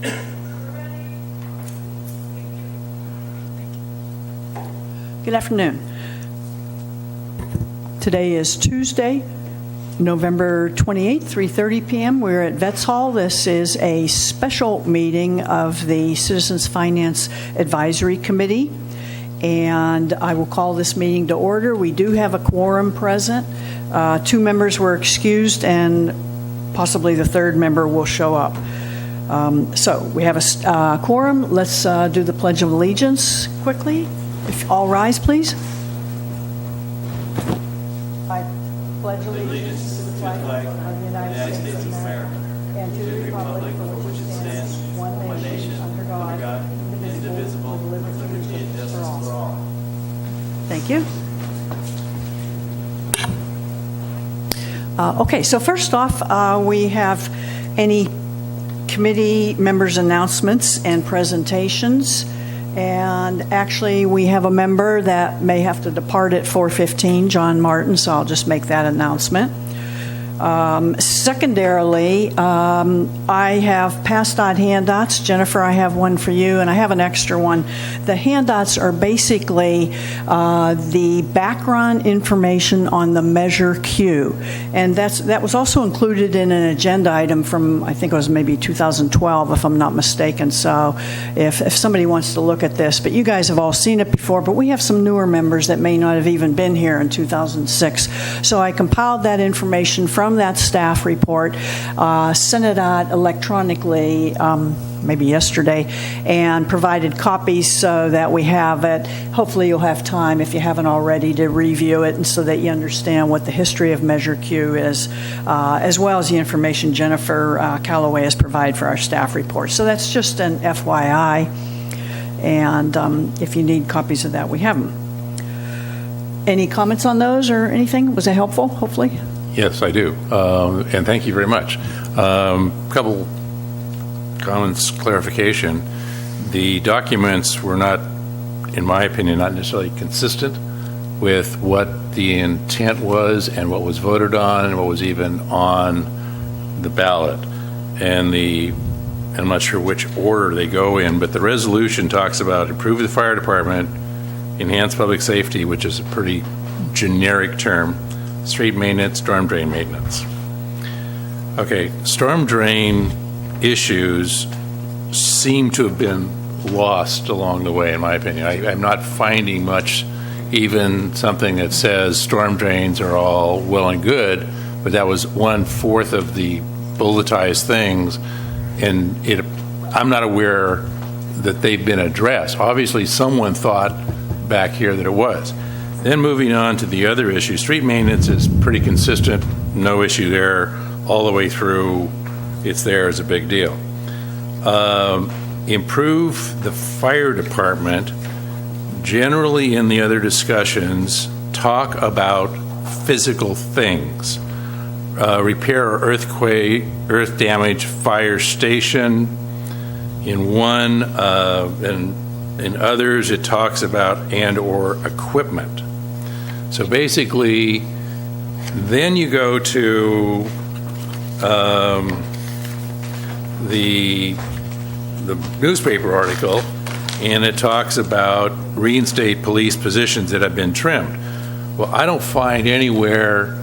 Good afternoon. Today is Tuesday, November 28th, 3:30 p.m. We're at Vets Hall. This is a special meeting of the Citizens Finance Advisory Committee, and I will call this meeting to order. We do have a quorum present. 2 members were excused, and possibly the 3rd member will show up. So we have a quorum. Let's do the Pledge of Allegiance quickly. If all rise, please. I pledge allegiance to the flag of the United States of America and to the republic for which it stands, one nation, under God, indivisible, with liberty and justice for all. Thank you. Okay, so first off, we have any committee members' announcements and presentations. And actually, we have a member that may have to depart at 4:15, John Martin, so I'll just make that announcement. Secondarily, I have passed out handouts. Jennifer, I have one for you, and I have an extra one. The handouts are basically the background information on the Measure Q, and that was also included in an agenda item from, I think it was maybe 2012, if I'm not mistaken. So if somebody wants to look at this, but you guys have all seen it before, but we have some newer members that may not have even been here in 2006. So I compiled that information from that staff report, sent it out electronically maybe yesterday, and provided copies so that we have it. Hopefully you'll have time, if you haven't already, to review it, and so that you understand what the history of Measure Q is, as well as the information Jennifer Calloway has provided for our staff report. So that's just an FYI, and if you need copies of that, we have them. Any comments on those or anything? Was that helpful, hopefully? Yes, I do, and thank you very much. Couple comments, clarification. The documents were not, in my opinion, not necessarily consistent with what the intent was and what was voted on and what was even on the ballot. And I'm not sure which order they go in, but the resolution talks about improve the fire department, enhance public safety, which is a pretty generic term, street maintenance, storm drain maintenance. Okay, storm drain issues seem to have been lost along the way, in my opinion. I'm not finding much, even something that says storm drains are all well and good, but that was 1/4 of the bulletized things, and I'm not aware that they've been addressed. Obviously, someone thought back here that it was. Then moving on to the other issue, street maintenance is pretty consistent, no issue there, all the way through. It's there as a big deal. Improve the fire department. Generally, in the other discussions, talk about physical things. Repair or earth damage fire station. In one, and in others, it talks about and/or equipment. So basically, then you go to the newspaper article, and it talks about reinstate police positions that have been trimmed. Well, I don't find anywhere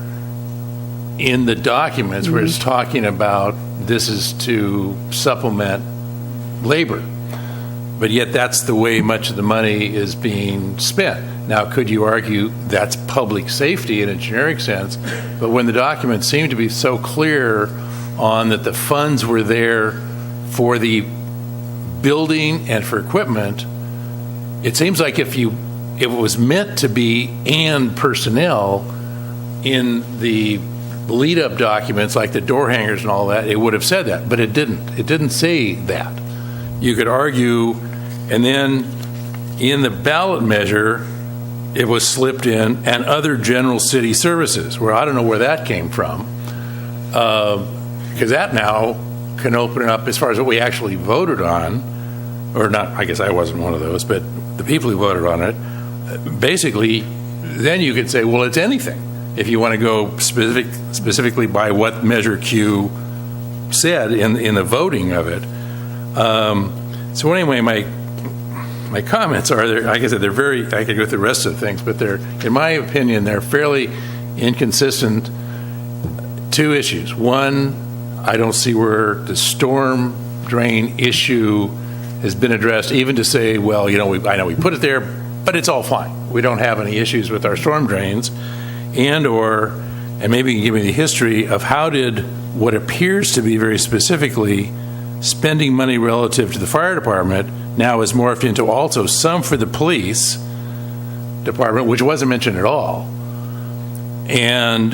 in the documents where it's talking about this is to supplement labor. But yet that's the way much of the money is being spent. Now, could you argue that's public safety in a generic sense? But when the documents seem to be so clear on that the funds were there for the building and for equipment, it seems like if it was meant to be and personnel in the lead-up documents like the door hangers and all that, it would have said that, but it didn't. It didn't say that. You could argue, and then in the ballot measure, it was slipped in, and other general city services, where I don't know where that came from, because that now can open it up as far as what we actually voted on, or not, I guess I wasn't one of those, but the people who voted on it, basically, then you could say, well, it's anything. If you want to go specifically by what Measure Q said in the voting of it. So anyway, my comments are, like I said, they're very, I could go through the rest of the things, but they're, in my opinion, they're fairly inconsistent. Two issues. One, I don't see where the storm drain issue has been addressed, even to say, well, I know we put it there, but it's all fine. We don't have any issues with our storm drains. And maybe you can give me the history of how did what appears to be very specifically spending money relative to the fire department now is morphed into also some for the police department, which wasn't mentioned at all. And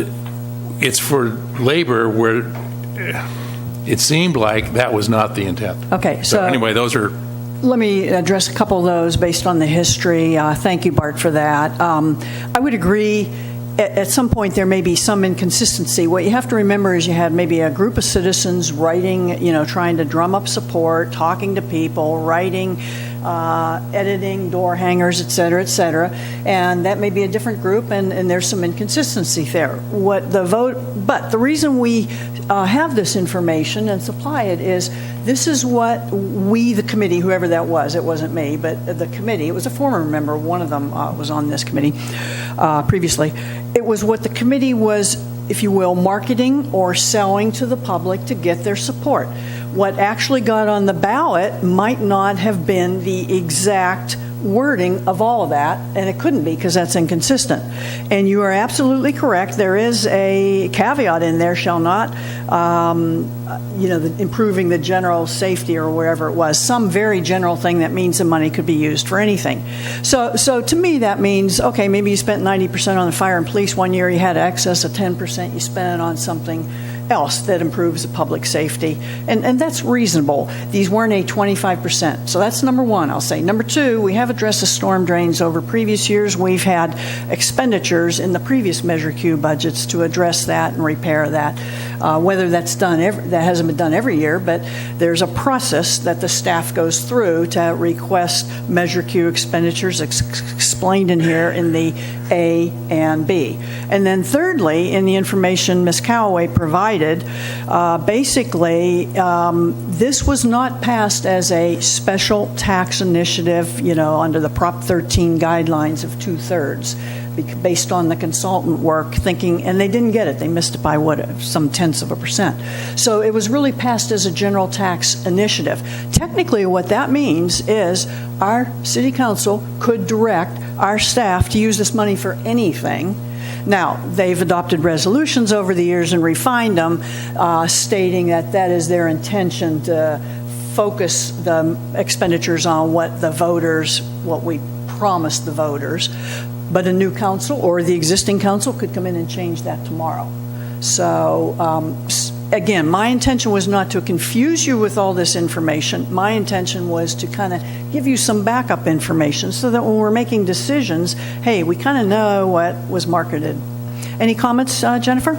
it's for labor where it seemed like that was not the intent. Okay, so anyway, those are... Let me address a couple of those based on the history. Thank you, Bart, for that. I would agree at some point there may be some inconsistency. What you have to remember is you had maybe a group of citizens writing, trying to drum up support, talking to people, writing, editing, door hangers, et cetera, and that may be a different group, and there's some inconsistency there. But the reason we have this information and supply it is this is what we, the committee, whoever that was, it wasn't me, but the committee, it was a former member, one of them was on this committee previously. It was what the committee was, if you will, marketing or selling to the public to get their support. What actually got on the ballot might not have been the exact wording of all of that, and it couldn't be because that's inconsistent. And you are absolutely correct. There is a caveat in there, shall not, improving the general safety or wherever it was, some very general thing that means the money could be used for anything. So to me, that means, okay, maybe you spent 90% on the fire and police one year, you had excess of 10%, you spent it on something else that improves the public safety, and that's reasonable. These weren't a 25%, so that's number one, I'll say. Number two, we have addressed the storm drains over previous years. We've had expenditures in the previous Measure Q budgets to address that and repair that. Whether that's done, that hasn't been done every year, but there's a process that the staff goes through to request Measure Q expenditures explained in here in the A and B. And then thirdly, in the information Ms. Callaway provided, basically, this was not passed as a special tax initiative, under the Prop 13 guidelines of 2/3, based on the consultant work, thinking, and they didn't get it. They missed it by some tenths of a percent. So it was really passed as a general tax initiative. Technically, what that means is our city council could direct our staff to use this money for anything. Now, they've adopted resolutions over the years and refined them, stating that is their intention to focus the expenditures on what we promised the voters. But a new council or the existing council could come in and change that tomorrow. So, again, my intention was not to confuse you with all this information. My intention was to kind of give you some backup information so that when we're making decisions, hey, we kind of know what was marketed. Any comments, Jennifer?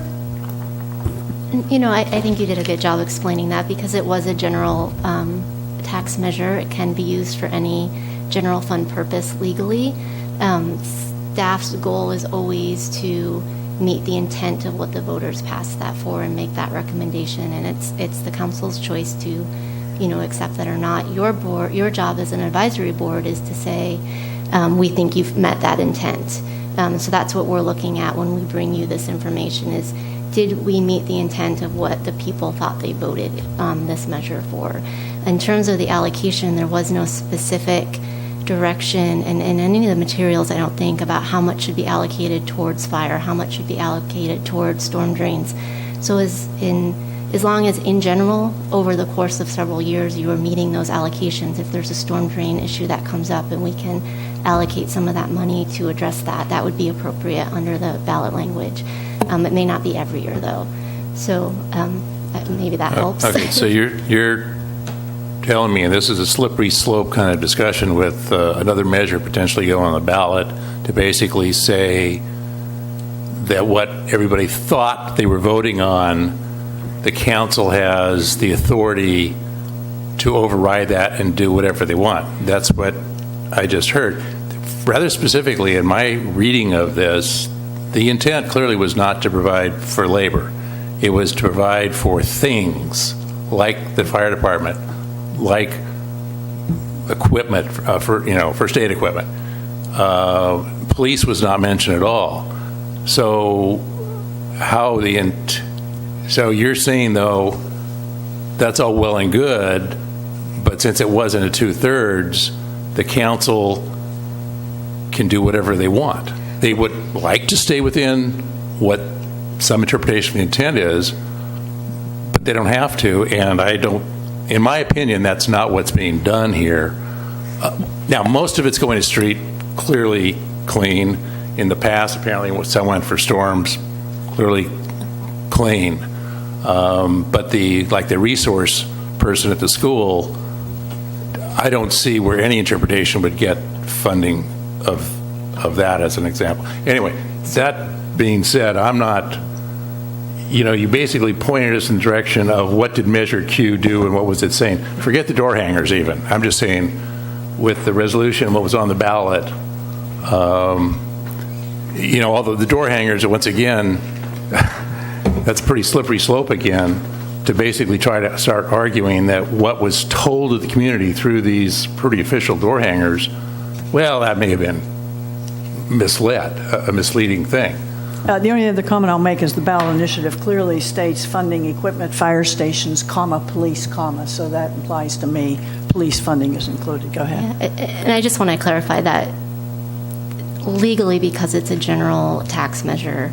I think you did a good job explaining that because it was a general tax measure. It can be used for any general fund purpose legally. Staff's goal is always to meet the intent of what the voters passed that for and make that recommendation, and it's the council's choice to accept that or not. Your job as an advisory board is to say we think you've met that intent. So that's what we're looking at when we bring you this information is, did we meet the intent of what the people thought they voted this measure for? In terms of the allocation, there was no specific direction in any of the materials, I don't think, about how much should be allocated towards fire, how much should be allocated towards storm drains. So as long as in general, over the course of several years, you are meeting those allocations, if there's a storm drain issue that comes up and we can allocate some of that money to address that would be appropriate under the ballot language. It may not be every year, though. So maybe that helps. Okay, so you're telling me, and this is a slippery slope kind of discussion with another measure potentially going on the ballot to basically say that what everybody thought they were voting on, the council has the authority to override that and do whatever they want. That's what I just heard. Rather specifically, in my reading of this, the intent clearly was not to provide for labor. It was to provide for things like the fire department, like equipment, first aid equipment. Police was not mentioned at all. So so you're saying, though, that's all well and good, but since it wasn't a 2/3, the council can do whatever they want. They would like to stay within what some interpretation of the intent is, but they don't have to, and in my opinion, that's not what's being done here. Now, most of it's going to street clearly clean. In the past, apparently, when someone for storms, clearly clean. But the resource person at the school, I don't see where any interpretation would get funding of that as an example. Anyway, that being said, I'm not, you basically pointed us in the direction of what did Measure Q do and what was it saying. Forget the door hangers even. I'm just saying with the resolution and what was on the ballot, although the door hangers, once again, that's a pretty slippery slope again to basically try to start arguing that what was told to the community through these pretty official door hangers, well, that may have been a misleading thing. The only other comment I'll make is the ballot initiative clearly states funding equipment, fire stations, police, so that implies to me police funding is included. Go ahead. Yeah, and I just want to clarify that legally, because it's a general tax measure,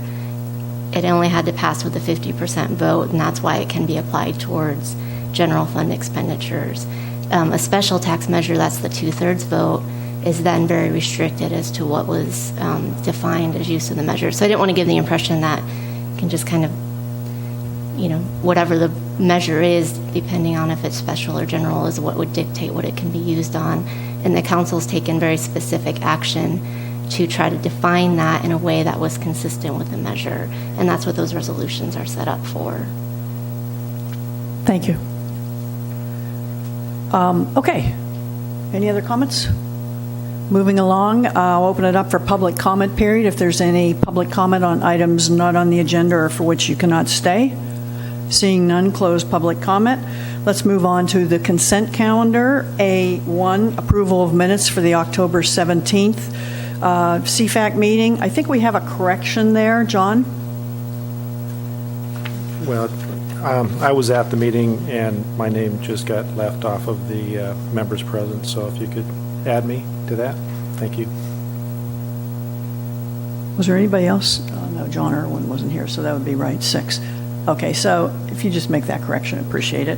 it only had to pass with a 50% vote, and that's why it can be applied towards general fund expenditures. A special tax measure, that's the 2/3 vote, is then very restricted as to what was defined as use of the measure. So I didn't want to give the impression that you can just kind of, whatever the measure is, depending on if it's special or general, is what would dictate what it can be used on. And the council's taken very specific action to try to define that in a way that was consistent with the measure. And that's what those resolutions are set up for. Thank you. Okay. Any other comments? Moving along, I'll open it up for public comment period. If there's any public comment on items not on the agenda or for which you cannot stay. Seeing none, close public comment. Let's move on to the consent calendar. A1, approval of minutes for the October 17th CFAC meeting. I think we have a correction there, John? Well, I was at the meeting, and my name just got left off of the members present, so if you could add me to that, thank you. Was there anybody else? No, John Irwin wasn't here, so that would be right, 6. Okay, so if you just make that correction, appreciate it.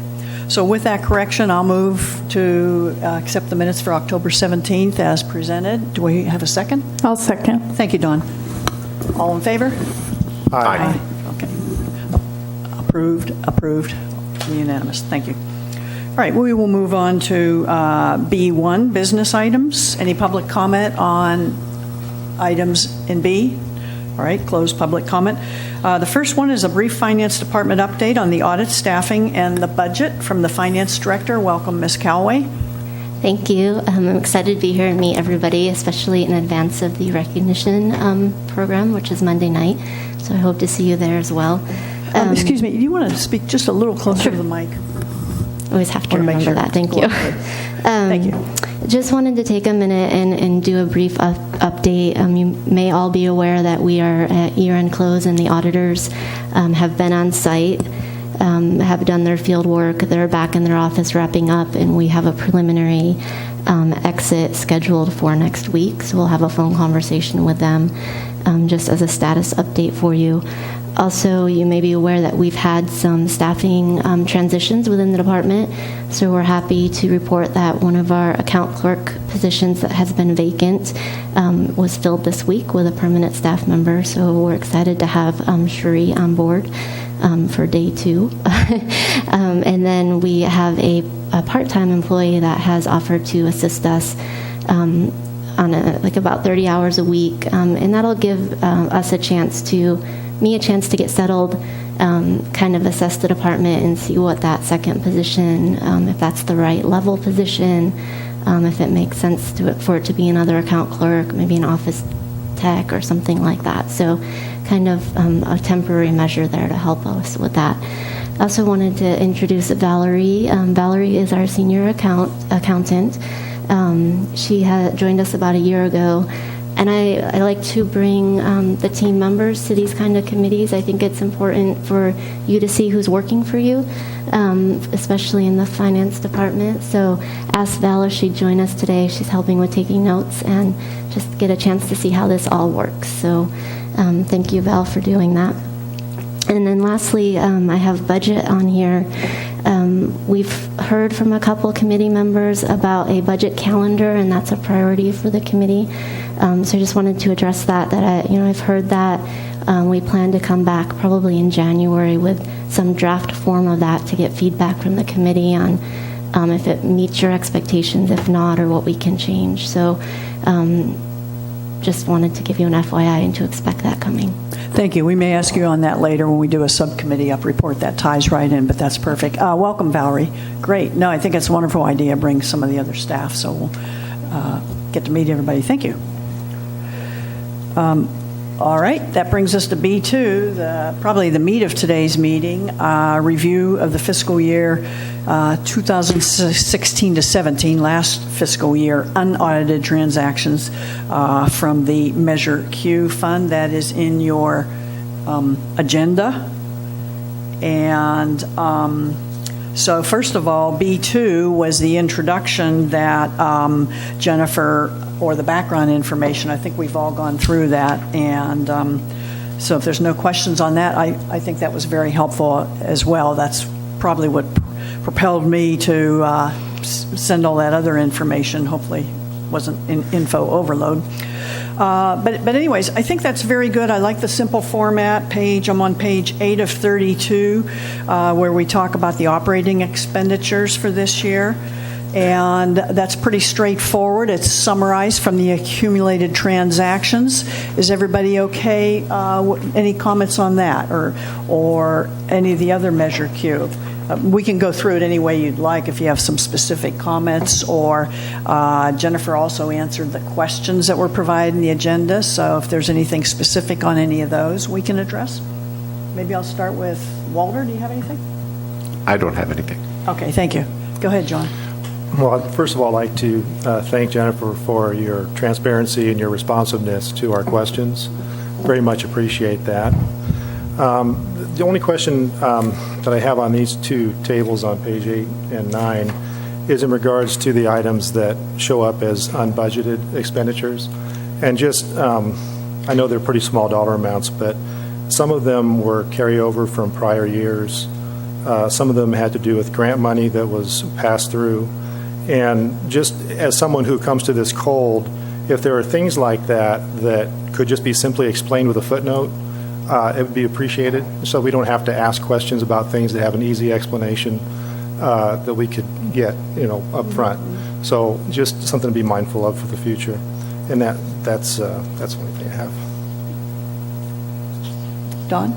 So with that correction, I'll move to accept the minutes for October 17th as presented. Do we have a second? I'll second. Thank you, Dawn. All in favor? Aye. Okay. Approved, unanimous. Thank you. All right, we will move on to B1, business items. Any public comment on items in B? All right, close public comment. The first one is a brief Finance Department update on the audit staffing and the budget from the Finance Director. Welcome, Ms. Callaway. Thank you. I'm excited to be here and meet everybody, especially in advance of the recognition program, which is Monday night. So I hope to see you there as well. Excuse me, do you want to speak just a little closer to the mic? Always have to remember that. Thank you. Thank you. Just wanted to take a minute and do a brief update. You may all be aware that we are at year-end close, and the auditors have been on site, have done their field work. They're back in their office wrapping up, and we have a preliminary exit scheduled for next week. So we'll have a phone conversation with them just as a status update for you. Also, you may be aware that we've had some staffing transitions within the department, so we're happy to report that one of our account clerk positions that has been vacant was filled this week with a permanent staff member, so we're excited to have Cherie on board for day 2. And then we have a part-time employee that has offered to assist us on about 30 hours a week, and that'll give us a chance to get settled, kind of assess the department and see what that second position, if that's the right level position, if it makes sense for it to be another account clerk, maybe an office tech or something like that. So kind of a temporary measure there to help us with that. I also wanted to introduce Valerie. Valerie is our senior accountant. She had joined us about a year ago, and I like to bring the team members to these kind of committees. I think it's important for you to see who's working for you, especially in the finance department. So ask Val if she'd join us today. She's helping with taking notes and just get a chance to see how this all works. So thank you, Val, for doing that. And then lastly, I have budget on here. We've heard from a couple committee members about a budget calendar, and that's a priority for the committee. So I just wanted to address that. I've heard that we plan to come back probably in January with some draft form of that to get feedback from the committee on if it meets your expectations, if not, or what we can change. So just wanted to give you an FYI and to expect that coming. Thank you. We may ask you on that later when we do a subcommittee up report. That ties right in, but that's perfect. Welcome, Valerie. Great. No, I think it's a wonderful idea. Bring some of the other staff, so we'll get to meet everybody. Thank you. All right. That brings us to B2, probably the meat of today's meeting, review of the fiscal year 2016 to 17, last fiscal year, unaudited transactions from the Measure Q fund. That is in your agenda. And so first of all, B2 was the introduction that Jennifer, or the background information. I think we've all gone through that. And so if there's no questions on that, I think that was very helpful as well. That's probably what propelled me to send all that other information. Hopefully wasn't info overload. But anyways, I think that's very good. I like the simple format page. I'm on page 8 of 32, where we talk about the operating expenditures for this year. And that's pretty straightforward. It's summarized from the accumulated transactions. Is everybody okay? Any comments on that, or any of the other Measure Q? We can go through it any way you'd like if you have some specific comments, or Jennifer also answered the questions that were provided in the agenda, so if there's anything specific on any of those we can address. Maybe I'll start with Walter. Do you have anything? I don't have anything. Okay, thank you. Go ahead, John. Well, first of all, I'd like to thank Jennifer for your transparency and your responsiveness to our questions. Very much appreciate that. The only question that I have on these two tables on page 8 and 9 is in regards to the items that show up as unbudgeted expenditures. And just, I know they're pretty small dollar amounts, but some of them were carryover from prior years. Some of them had to do with grant money that was passed through. And just as someone who comes to this cold, if there are things like that that could just be simply explained with a footnote, it would be appreciated, so we don't have to ask questions about things that have an easy explanation that we could get, up front. So just something to be mindful of for the future. And that's the only thing I have. Dawn?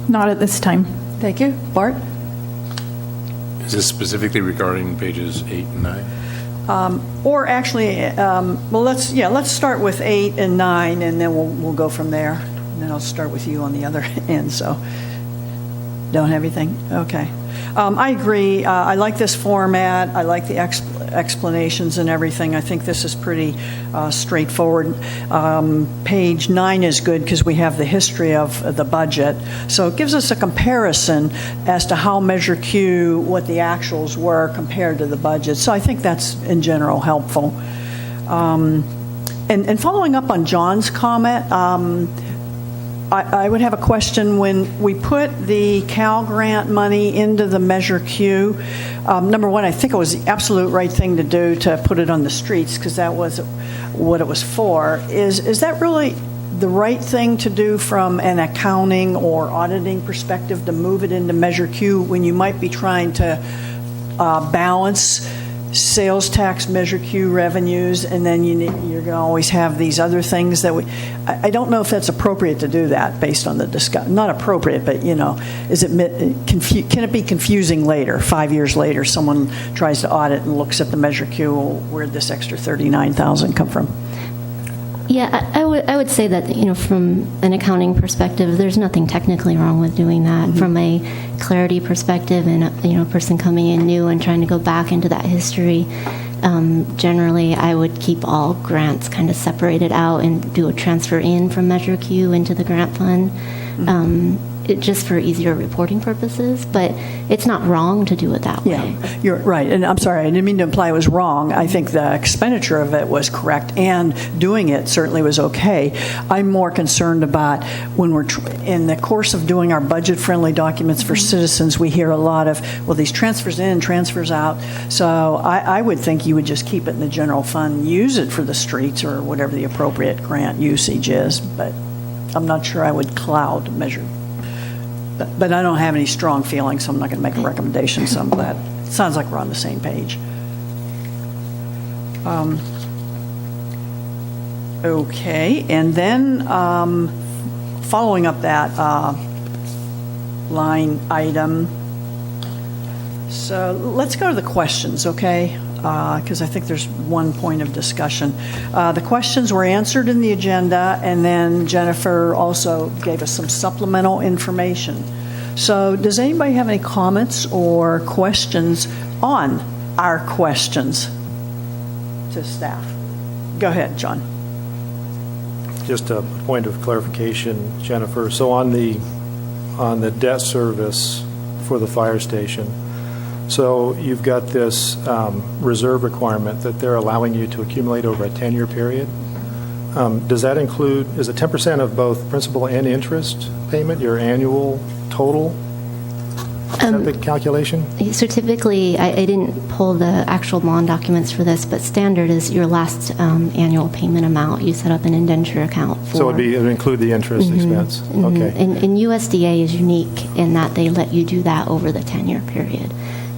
Not at this time. Thank you. Bart? Is this specifically regarding pages 8 and 9? Or actually, let's start with 8 and 9, and then we'll go from there. And then I'll start with you on the other end. So, don't have anything? Okay. I agree. I like this format. I like the explanations and everything. I think this is pretty straightforward. Page 9 is good because we have the history of the budget. So it gives us a comparison as to how Measure Q, what the actuals were compared to the budget. So I think that's, in general, helpful. And following up on John's comment, I would have a question. When we put the Cal Grant money into the Measure Q, number one, I think it was the absolute right thing to do to put it on the streets because that was what it was for. Is that really the right thing to do from an accounting or auditing perspective, to move it into Measure Q when you might be trying to balance sales tax Measure Q revenues, and then you're going to always have these other things that I don't know if that's appropriate to do that based on the discussion. Not appropriate, but can it be confusing later, 5 years later, someone tries to audit and looks at the Measure Q, where'd this extra $39,000 come from? Yeah, I would say that, from an accounting perspective, there's nothing technically wrong with doing that. From a clarity perspective and, a person coming in new and trying to go back into that history, generally I would keep all grants kind of separated out and do a transfer in from Measure Q into the grant fund. Just for easier reporting purposes, but it's not wrong to do it that way. Yeah, you're right. And I'm sorry, I didn't mean to imply it was wrong. I think the expenditure of it was correct, and doing it certainly was okay. I'm more concerned about when we're in the course of doing our budget-friendly documents for citizens, we hear a lot of, well, these transfers in, transfers out. So I would think you would just keep it in the general fund, use it for the streets or whatever the appropriate grant usage is, but I'm not sure I would cloud measure. But I don't have any strong feelings, so I'm not going to make a recommendation, so I'm glad. It sounds like we're on the same page. Okay, and then following up that line item, so let's go to the questions, okay? Because I think there's one point of discussion. The questions were answered in the agenda, and then Jennifer also gave us some supplemental information. So does anybody have any comments or questions on our questions to staff? Go ahead, John. Just a point of clarification, Jennifer. So on the debt service for the fire station, so you've got this reserve requirement that they're allowing you to accumulate over a 10-year period. Does that include, is it 10% of both principal and interest payment, your annual total? Is that the calculation? So typically, I didn't pull the actual bond documents for this, but standard is your last annual payment amount. You set up an indenture account for. So it would include the interest expense? Okay. And USDA is unique in that they let you do that over the 10-year period.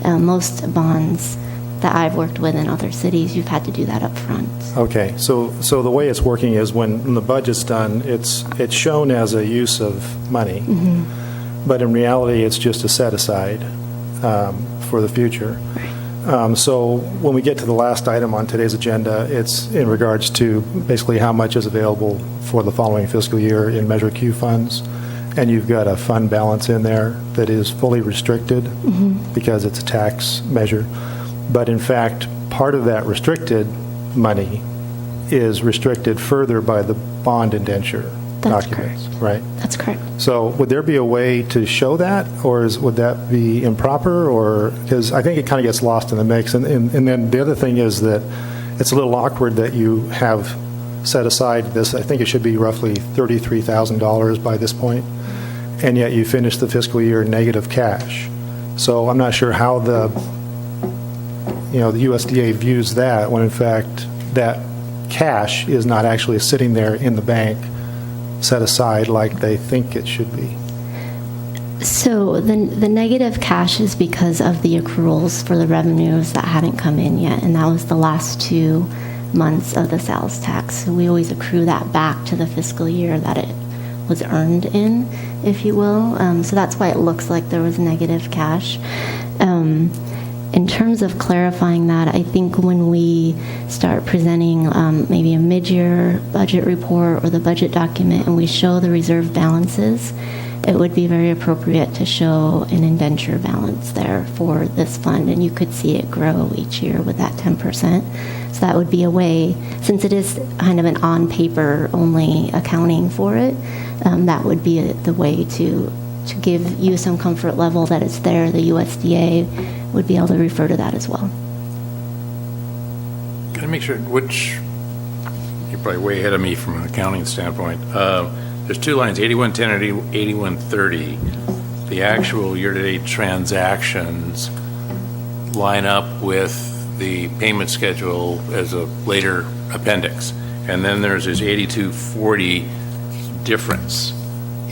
Most bonds that I've worked with in other cities, you've had to do that up front. Okay, so the way it's working is when the budget's done, it's shown as a use of money, but in reality, it's just a set aside for the future. So when we get to the last item on today's agenda, it's in regards to basically how much is available for the following fiscal year in Measure Q funds. And you've got a fund balance in there that is fully restricted because it's a tax measure. But in fact, part of that restricted money is restricted further by the bond indenture documents, right? That's correct. So would there be a way to show that, or would that be improper? Or because I think it kind of gets lost in the mix. And then the other thing is that it's a little awkward that you have set aside this, I think it should be roughly $33,000 by this point, and yet you finish the fiscal year negative cash. So I'm not sure how the USDA views that when in fact that cash is not actually sitting there in the bank set aside like they think it should be. So the negative cash is because of the accruals for the revenues that hadn't come in yet, and that was the last 2 months of the sales tax. So we always accrue that back to the fiscal year that it was earned in, if you will. So that's why it looks like there was negative cash. In terms of clarifying that, I think when we start presenting maybe a mid-year budget report or the budget document and we show the reserve balances, it would be very appropriate to show an indenture balance there for this fund, and you could see it grow each year with that 10%. So that would be a way, since it is kind of an on-paper only accounting for it, that would be the way to give you some comfort level that it's there. The USDA would be able to refer to that as well. Can I make sure, you're probably way ahead of me from an accounting standpoint. There's 2 lines, 8110 and 8130. The actual year-to-date transactions line up with the payment schedule as a later appendix. And then there's this 8240 difference.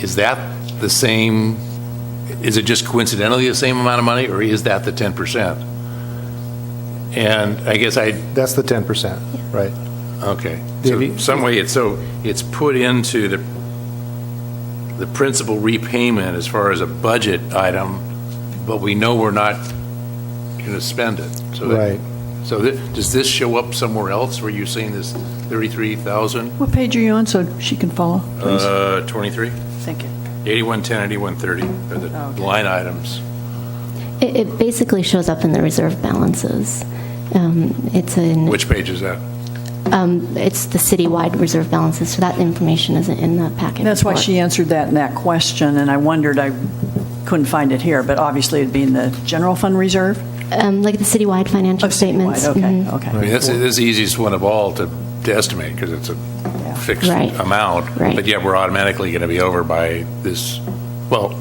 Is that the same? Is it just coincidentally the same amount of money, or is that the 10%? And I guess That's the 10%, right? Okay. So some way it's put into the principal repayment as far as a budget item, but we know we're not going to spend it. So Right. So does this show up somewhere else where you're seeing this 33,000? What page are you on so she can follow, please? 23? Thank you. 8110, 8130 are the Okay. line items. It basically shows up in the reserve balances. It's in. Which page is that? It's the citywide reserve balances, so that information isn't in the packet. That's why report. she answered that in that question, and I wondered, I couldn't find it here, but obviously it'd be in the general fund reserve? Like the citywide financial Oh, statements. citywide, okay, Mhm. okay. I mean, that's the easiest one of all to estimate because it's a fixed Right. amount. Right. But yet we're automatically going to be over by this, well,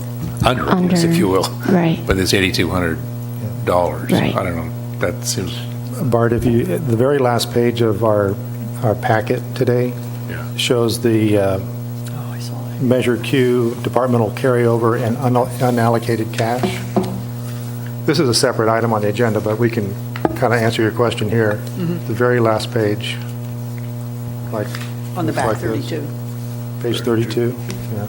under, Under, if you will. right. By this $8,200. Right. I don't know. That seems, Bart, if you, the very last page of our packet today yeah. shows the Oh, I saw that. Measure Q, departmental carryover, and unallocated cash. This is a separate item on the agenda, but we can kind of answer your question here. The very last page, like. On the back, like this. 32. Page 32, yeah.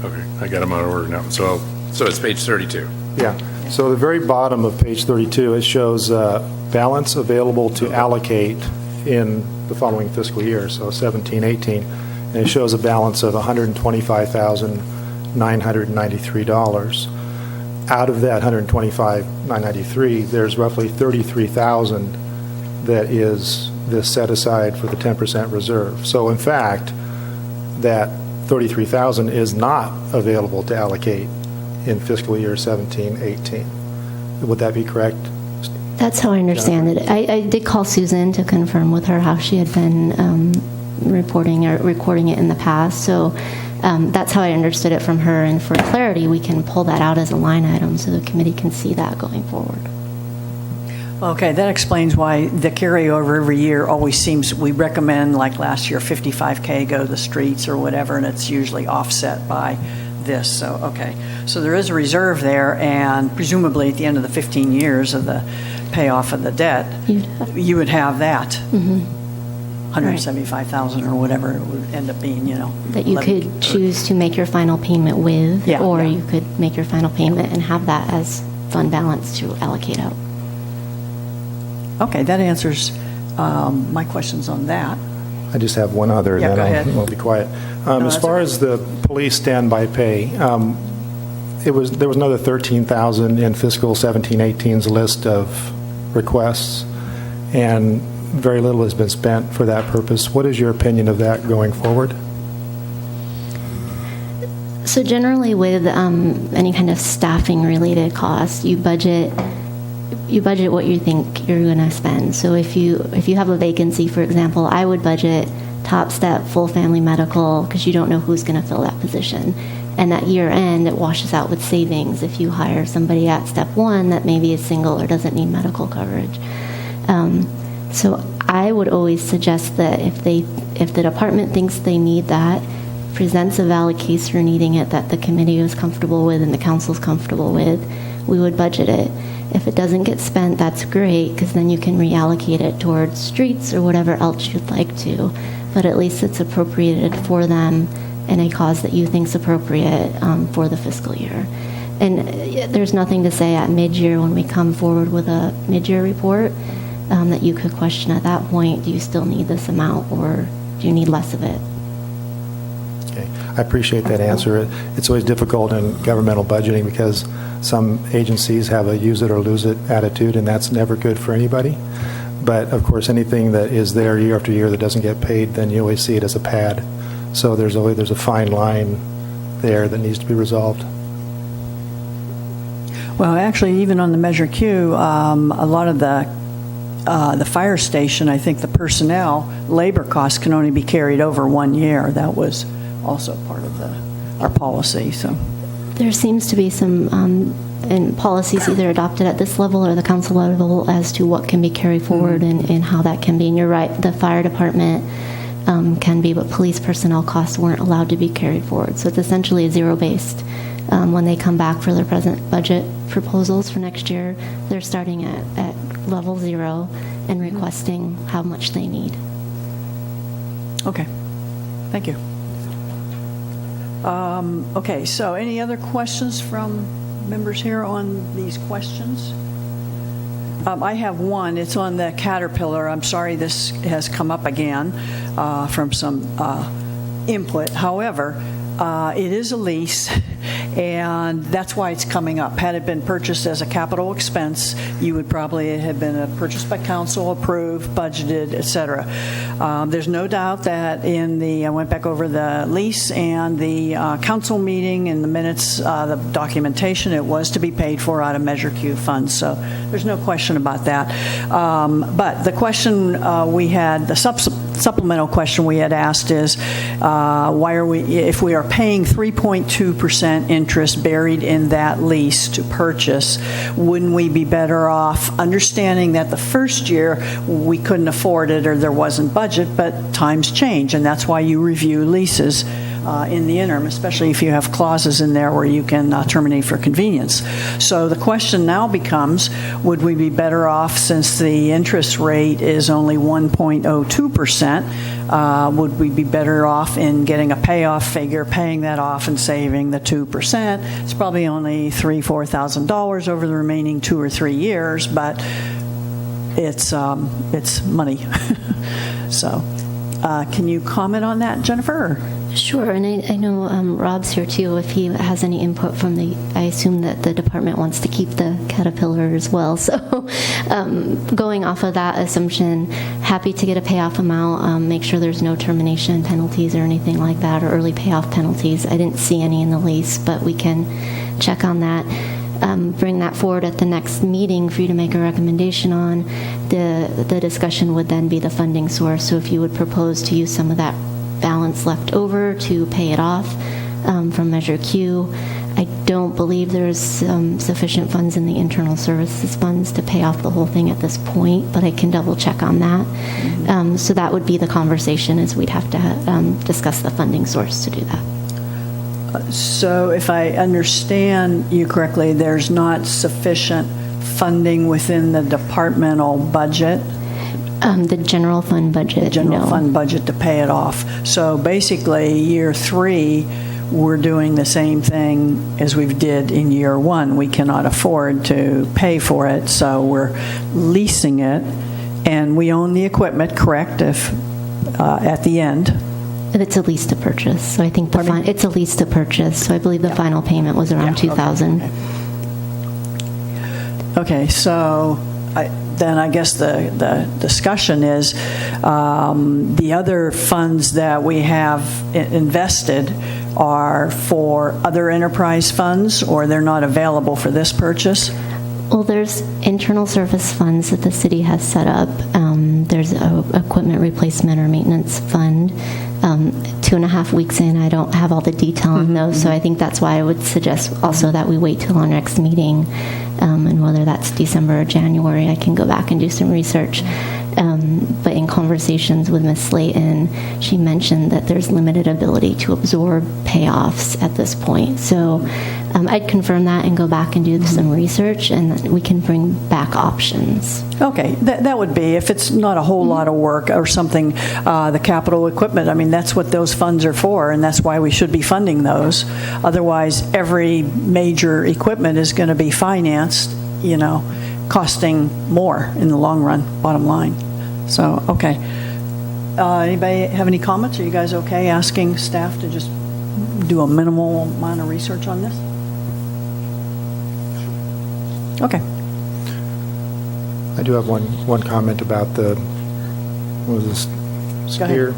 Okay, I got them out of order now. So it's page 32. Yeah, so the very bottom of page 32, it shows balance available to allocate in the following fiscal year, so 17, 18, and it shows a balance of $125,993. Out of that $125,993, there's roughly $33,000 that is this set aside for the 10% reserve. So in fact, that $33,000 is not available to allocate in fiscal year 17, 18. Would that be correct? That's how I understand it. I did call Susan to confirm with her how she had been reporting or recording it in the past. So that's how I understood it from her. And for clarity, we can pull that out as a line item so the committee can see that going forward. Okay, that explains why the carryover every year always seems, we recommend, like last year, 55K go to the streets or whatever, and it's usually offset by this. So, okay. So there is a reserve there, and presumably at the end of the 15 years of the payoff of the debt, you would have that. 175,000 or whatever it would end up being, you know. That you could choose to make your final payment with, Yeah, or yeah. you could make your final payment and have that as fund balance to allocate out. Okay, that answers my questions on that. I just have one other, Yeah, and go then ahead. I'll be quiet. As that's far okay. as the police standby pay, there was another $13,000 in fiscal 17-18's list of requests, and very little has been spent for that purpose. What is your opinion of that going forward? So generally with any kind of staffing related costs, you budget what you think you're going to spend. So if you have a vacancy, for example, I would budget top step full family medical because you don't know who's going to fill that position. And at year end, it washes out with savings if you hire somebody at step one that maybe is single or doesn't need medical coverage. So I would always suggest that if the department thinks they need that, presents a valid case for needing it that the committee is comfortable with and the council's comfortable with, we would budget it. If it doesn't get spent, that's great, because then you can reallocate it towards streets or whatever else you'd like to. But at least it's appropriated for them in a cause that you think is appropriate for the fiscal year. And there's nothing to say at mid-year when we come forward with a mid-year report that you could question at that point, do you still need this amount or do you need less of it? Okay, I appreciate that answer. It's always difficult in governmental budgeting because some agencies have a use it or lose it attitude, and that's never good for anybody. But of course, anything that is there year after year that doesn't get paid, then you always see it as a pad. So there's a fine line there that needs to be resolved. Well, actually, even on the Measure Q, a lot of the fire station, I think the personnel, labor costs can only be carried over 1 year. That was also part of our policy, so. There seems to be some and policies either adopted at this level or the council level as to what can be carried forward and how that can be. And you're right, the fire department can be, but police personnel costs weren't allowed to be carried forward. So it's essentially a zero-based. When they come back for their present budget proposals for next year, they're starting at level 0 and requesting how much they need. Okay, thank you. Okay, so any other questions from members here on these questions? I have one. It's on the Caterpillar. I'm sorry this has come up again from some input. However, it is a lease, and that's why it's coming up. Had it been purchased as a capital expense, you would probably have been purchased by council, approved, budgeted, et cetera. There's no doubt that I went back over the lease and the council meeting in the minutes, the documentation, it was to be paid for out of Measure Q funds, so there's no question about that. But the question we had, the supplemental question we had asked is, why are we, if we are paying 3.2% interest buried in that lease to purchase, wouldn't we be better off understanding that the first year we couldn't afford it or there wasn't budget, but times change, and that's why you review leases in the interim, especially if you have clauses in there where you can terminate for convenience. So the question now becomes, would we be better off, since the interest rate is only 1.02%, would we be better off in getting a payoff figure, paying that off and saving the 2%? It's probably only $3,000, $4,000 over the remaining 2 or 3 years, but it's money. So can you comment on that, Jennifer? Sure, and I know Rob's here too, if he has any input from I assume that the department wants to keep the Caterpillar as well, so going off of that assumption, happy to get a payoff amount, make sure there's no termination penalties or anything like that, or early payoff penalties. I didn't see any in the lease, but we can check on that. Bring that forward at the next meeting for you to make a recommendation on. The discussion would then be the funding source, so if you would propose to use some of that balance left over to pay it off from Measure Q. I don't believe there's sufficient funds in the internal services funds to pay off the whole thing at this point, but I can double check on that. So that would be the conversation, is we'd have to discuss the funding source to do that. So if I understand you correctly, there's not sufficient funding within the departmental budget? The general fund budget, The general no. fund budget to pay it off. So basically, year 3, we're doing the same thing as we did in year 1. We cannot afford to pay for it, so we're leasing it, and we own the equipment, correct, if at the end? It's a lease to purchase, so I think it's a lease to purchase, so I believe the final payment was around $2,000. Okay, so then I guess the discussion is the other funds that we have invested are for other enterprise funds, or they're not available for this purchase? Well, there's internal service funds that the city has set up. There's a equipment replacement or maintenance fund. 2.5 weeks in, I don't have all the detail on those, so I think that's why I would suggest also that we wait till our next meeting, and whether that's December or January, I can go back and do some research. But in conversations with Ms. Slayton, she mentioned that there's limited ability to absorb payoffs at this point. So I'd confirm that and go back and do some research, and then we can bring back options. Okay, that would be, if it's not a whole lot of work or something, the capital equipment, I mean, that's what those funds are for, and that's why we should be funding those. Otherwise, every major equipment is going to be financed, costing more in the long run, bottom line. So, okay. Anybody have any comments? Are you guys okay asking staff to just do a minimal amount of research on this? Okay. I do have one comment about the, what was this, Go ahead. steer?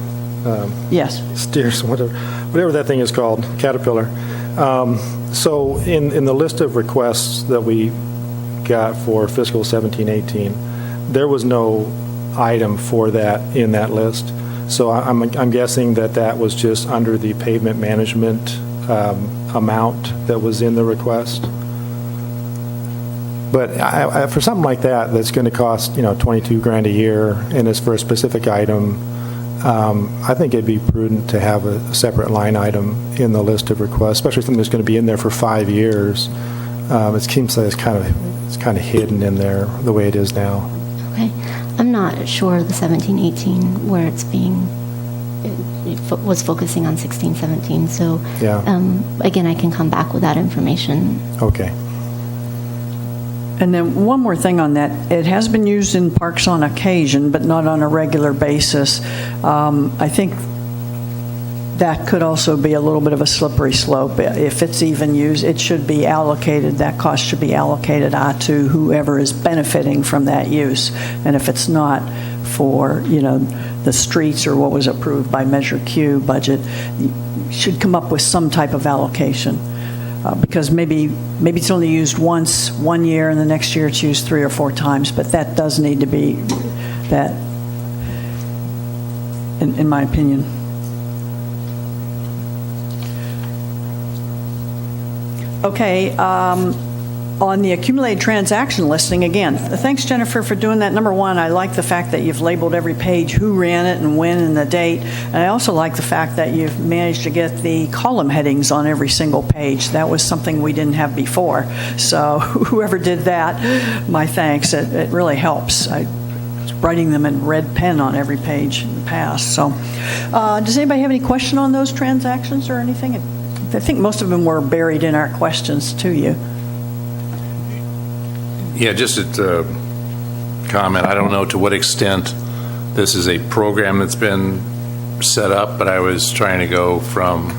Yes. Steers, whatever that thing is called, Caterpillar. So in the list of requests that we got for fiscal 17-18, there was no item for that in that list. So I'm guessing that was just under the pavement management amount that was in the request. But for something like that's going to cost $22,000 a year, and it's for a specific item, I think it'd be prudent to have a separate line item in the list of requests, especially something that's going to be in there for 5 years. It seems like it's kind of hidden in there the way it is now. Okay. I'm not sure the 17-18 where it's being, was focusing on 16, 17. So Yeah. again, I can come back with that information. Okay. And then one more thing on that, it has been used in parks on occasion, but not on a regular basis. I think that could also be a little bit of a slippery slope. If it's even used, it should be allocated, that cost should be allocated to whoever is benefiting from that use. And if it's not for, the streets or what was approved by Measure Q budget, you should come up with some type of allocation. Because maybe it's only used once, 1 year, and the next year it's used 3 or 4 times, but that does need to be that, in my opinion. Okay, on the accumulated transaction listing, again, thanks, Jennifer, for doing that. Number one, I like the fact that you've labeled every page who ran it and when and the date. And I also like the fact that you've managed to get the column headings on every single page. That was something we didn't have before. So whoever did that, my thanks. It really helps. I was writing them in red pen on every page in the past. So does anybody have any question on those transactions or anything? I think most of them were buried in our questions to you. Yeah, just a comment. I don't know to what extent this is a program that's been set up, but I was trying to go from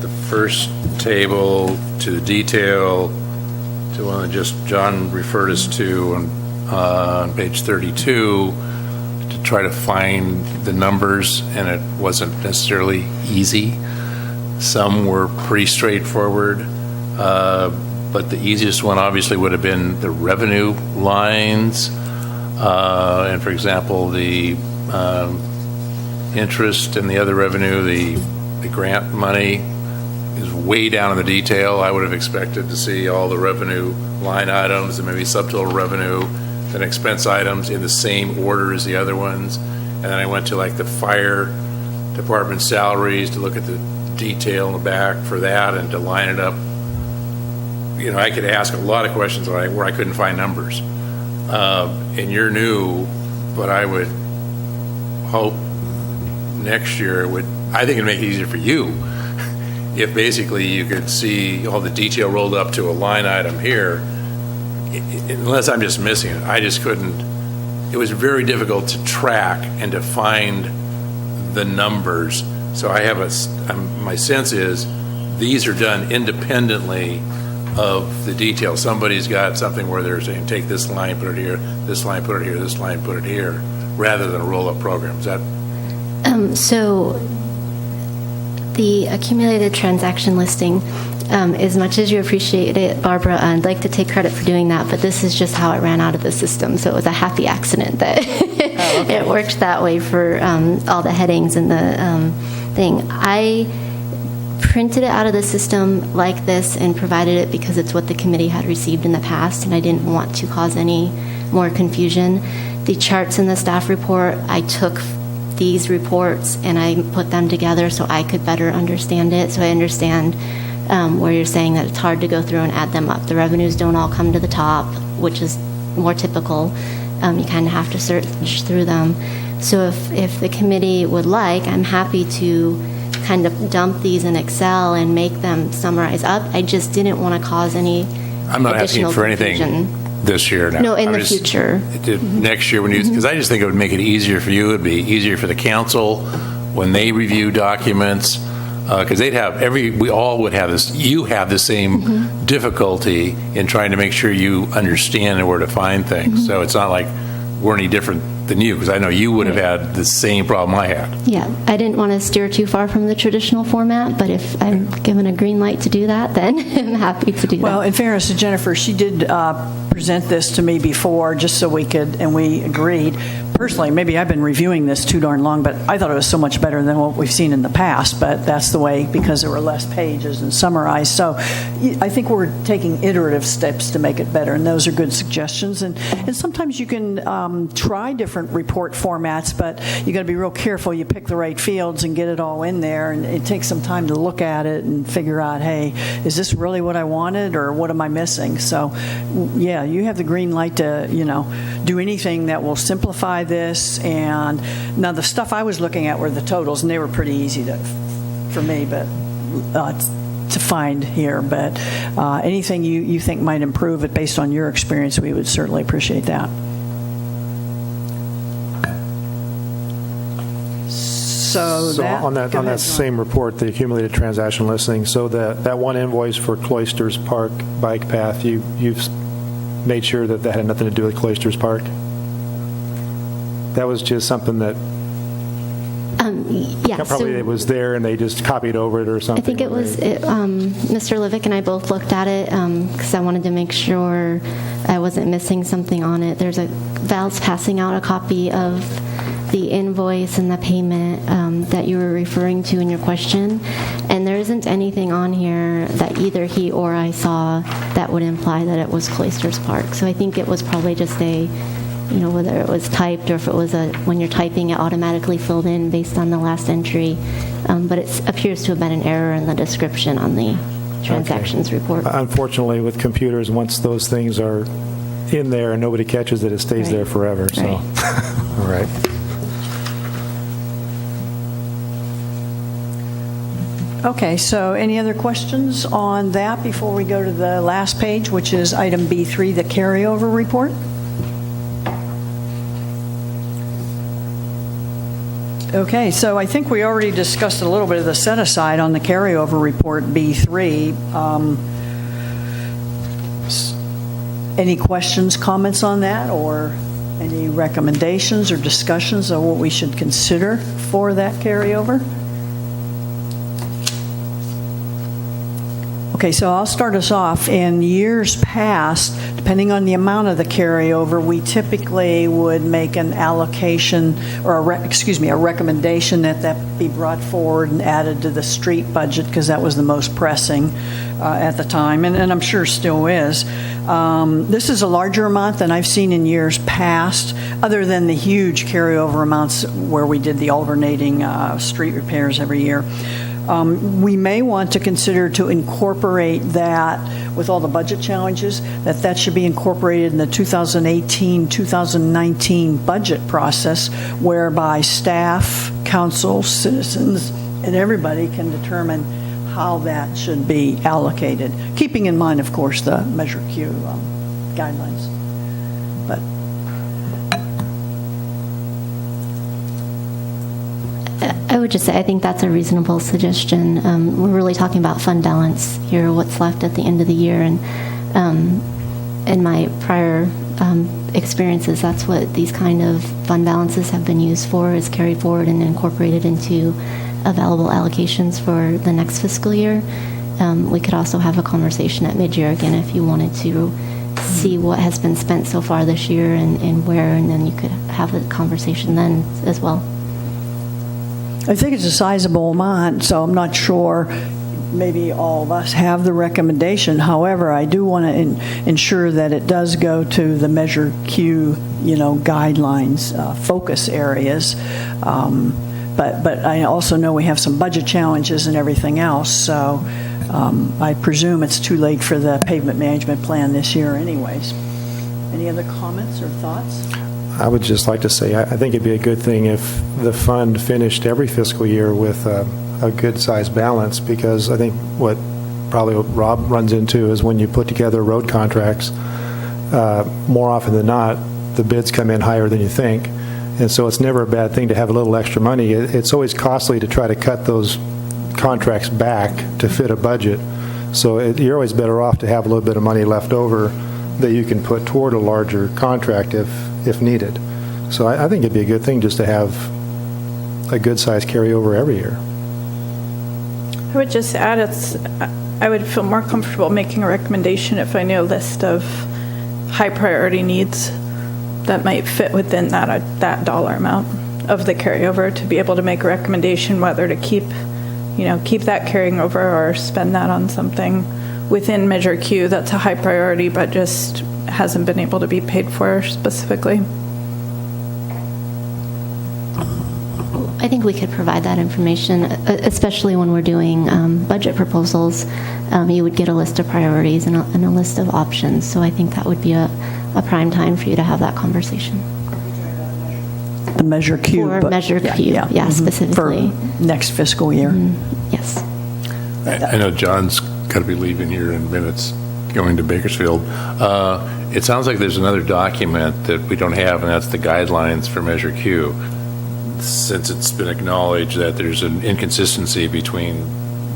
the first table to the detail to one that just John referred us to on page 32 to try to find the numbers, and it wasn't necessarily easy. Some were pretty straightforward. But the easiest one obviously would have been the revenue lines. And for example, the interest and the other revenue, the grant money is way down in the detail. I would have expected to see all the revenue line items and maybe subtotal revenue and expense items in the same order as the other ones. And then I went to like the fire department salaries to look at the detail in the back for that and to line it up. I could ask a lot of questions where I couldn't find numbers. And you're new, but I would hope next year I think it'd make it easier for you if basically you could see all the detail rolled up to a line item here, unless I'm just missing it. I just couldn't. It was very difficult to track and to find the numbers. So I have my sense is these are done independently of the detail. Somebody's got something where they're saying, take this line, put it here, this line, put it here, this line, put it here, rather than a roll-up program. Is that? So the accumulated transaction listing, as much as you appreciate it, Barbara, I'd like to take credit for doing that, but this is just how it ran out of the system. So it was a happy accident that it worked that way for all the headings and the thing. I printed it out of the system like this and provided it because it's what the committee had received in the past, and I didn't want to cause any more confusion. The charts in the staff report, I took these reports and I put them together so I could better understand it. So I understand where you're saying that it's hard to go through and add them up. The revenues don't all come to the top, which is more typical. You kind of have to search through them. So if the committee would like, I'm happy to kind of dump these in Excel and make them summarize up. I just didn't want to cause any I'm not asking for confusion. anything this year now. No, in the future. Next year, because I just think it would make it easier for you. It'd be easier for the council when they review documents, because we all would have this. You have the same difficulty in trying to make sure you understand where to find things. So it's not like we're any different than you, because I know you would have had the same problem I had. Yeah, I didn't want to steer too far from the traditional format, but if I'm given a green light to do that, then I'm happy to do that. Well, in fairness to Jennifer, she did present this to me before just so we could, and we agreed. Personally, maybe I've been reviewing this too darn long, but I thought it was so much better than what we've seen in the past, but that's the way, because there were less pages and summarized. So I think we're taking iterative steps to make it better, and those are good suggestions. And sometimes you can try different report formats, but you got to be real careful you pick the right fields and get it all in there, and it takes some time to look at it and figure out, hey, is this really what I wanted, or what am I missing? So yeah, you have the green light to, do anything that will simplify this. And now the stuff I was looking at were the totals, and they were pretty easy for me, but to find here. But anything you think might improve it based on your experience, we would certainly appreciate that. So on go that ahead, John. same report, the accumulated transaction listing, so that one invoice for Cloisters Park bike path, you've made sure that had nothing to do with Cloisters Park? That was just something that Yeah. probably so it was there and they just copied over it or something? I think it was, Mr. Livick and I both looked at it because I wanted to make sure I wasn't missing something on it. Val's passing out a copy of the invoice and the payment that you were referring to in your question, and there isn't anything on here that either he or I saw that would imply that it was Cloisters Park. So I think it was probably just whether it was typed or if it was when you're typing it automatically filled in based on the last entry, but it appears to have been an error in the description on the transactions report. Unfortunately, with computers, once those things are in there and nobody catches it, it stays Right. there forever. So, Right. all right. Okay, so any other questions on that before we go to the last page, which is item B3, the carryover report? Okay, so I think we already discussed a little bit of the set-aside on the carryover report, B3. Any questions, comments on that, or any recommendations or discussions of what we should consider for that carryover? Okay, so I'll start us off. In years past, depending on the amount of the carryover, we typically would make an allocation, or a recommendation that be brought forward and added to the street budget, because that was the most pressing at the time, and I'm sure still is. This is a larger amount than I've seen in years past, other than the huge carryover amounts where we did the alternating street repairs every year. We may want to consider to incorporate that with all the budget challenges, that should be incorporated in the 2018-2019 budget process, whereby staff, council, citizens, and everybody can determine how that should be allocated, keeping in mind, of course, the Measure Q guidelines. But I would just say I think that's a reasonable suggestion. We're really talking about fund balance here, what's left at the end of the year, and in my prior experiences, that's what these kind of fund balances have been used for, is carried forward and incorporated into available allocations for the next fiscal year. We could also have a conversation at mid-year again if you wanted to see what has been spent so far this year and where, and then you could have a conversation then as well. I think it's a sizable amount, so I'm not sure maybe all of us have the recommendation. However, I do want to ensure that it does go to the Measure Q, guidelines, focus areas. But I also know we have some budget challenges and everything else, so I presume it's too late for the pavement management plan this year anyways. Any other comments or thoughts? I would just like to say, I think it'd be a good thing if the fund finished every fiscal year with a good-sized balance, because I think what probably Rob runs into is when you put together road contracts, more often than not, the bids come in higher than you think. And so it's never a bad thing to have a little extra money. It's always costly to try to cut those contracts back to fit a budget. So you're always better off to have a little bit of money left over that you can put toward a larger contract if needed. So I think it'd be a good thing just to have a good-sized carryover every year. I would just add, I would feel more comfortable making a recommendation if I knew a list of high priority needs that might fit within that dollar amount of the carryover, to be able to make a recommendation whether to keep that carrying over or spend that on something within Measure Q that's a high priority but just hasn't been able to be paid for specifically. I think we could provide that information, especially when we're doing budget proposals. You would get a list of priorities and a list of options. So I think that would be a prime time for you to have that conversation. The Measure Q. For Measure Q, yeah, specifically. For next fiscal year. Yes. I know John's got to be leaving here in minutes, going to Bakersfield. It sounds like there's another document that we don't have, and that's the guidelines for Measure Q. Since it's been acknowledged that there's an inconsistency between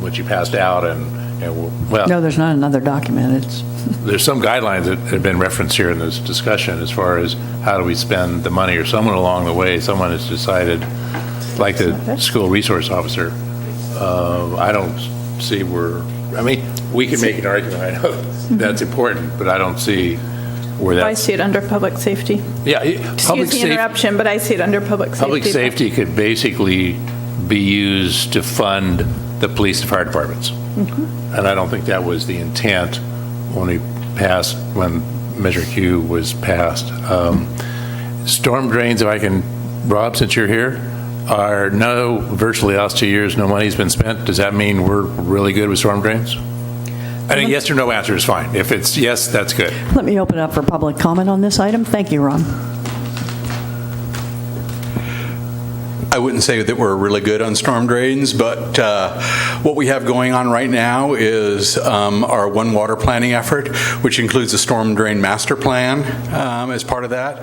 what you passed out and well, No, there's not another document. there's some guidelines that have been referenced here in this discussion as far as how do we spend the money, or someone along the way, someone has decided, like the school resource officer, I don't see we can make an argument, I know that's important, but I don't see where that's... I see it under public safety. Yeah, Excuse the interruption, but I see it under public safety. Public safety could basically be used to fund the police and fire departments. And I don't think that was the intent when Measure Q was passed. Storm drains, if I can, Rob, since you're here, are virtually last 2 years, no money's been spent. Does that mean we're really good with storm drains? I think yes or no answer is fine. If it's yes, that's good. Let me open up for public comment on this item. Thank you, Ron. I wouldn't say that we're really good on storm drains, but what we have going on right now is our One Water planning effort, which includes a storm drain master plan as part of that.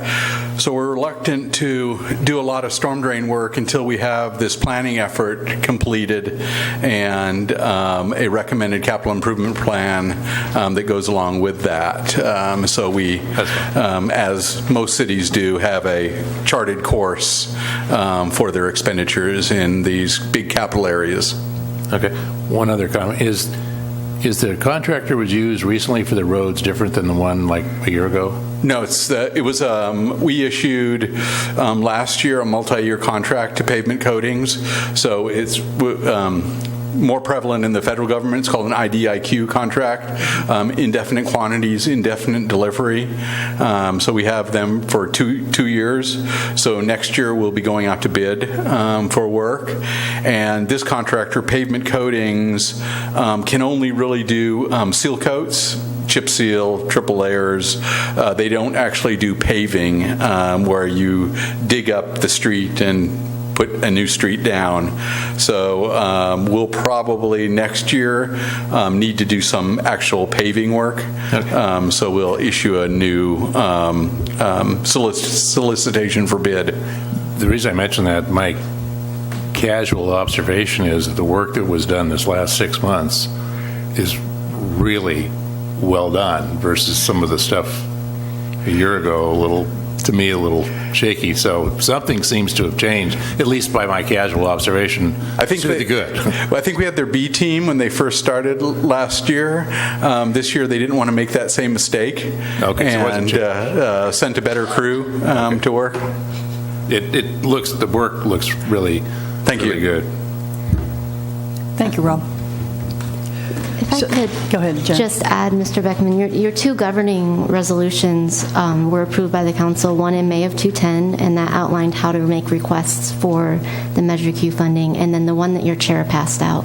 So we're reluctant to do a lot of storm drain work until we have this planning effort completed and a recommended capital improvement plan that goes along with that. So we, as most cities do, have a charted course for their expenditures in these big capital areas. Okay. One other comment is the contractor was used recently for the roads different than the one like a year ago? No, we issued last year a multi-year contract to pavement coatings, so it's more prevalent in the federal government. It's called an IDIQ contract, indefinite quantities, indefinite delivery. So we have them for two years. So next year we'll be going out to bid for work. And this contractor, Pavement Coatings, can only really do seal coats, chip seal, triple layers. They don't actually do paving where you dig up the street and put a new street down. So we'll probably next year need to do some actual paving work. Okay. So we'll issue a new solicitation for bid. The reason I mention that, my casual observation is that the work that was done this last 6 months is really well done versus some of the stuff a year ago, a little shaky. So something seems to have changed, at least by my casual observation. I think really good. Well, I think we had their B team when they first started last year. This year they didn't want to make that same mistake, and sent a better crew to work. The work looks really, really good. Thank you, Rob. If I could go ahead, Jen. Just add, Mr. Beckman, your two governing resolutions were approved by the council, one in May of 2010, and that outlined how to make requests for the Measure Q funding, and then the one that your chair passed out,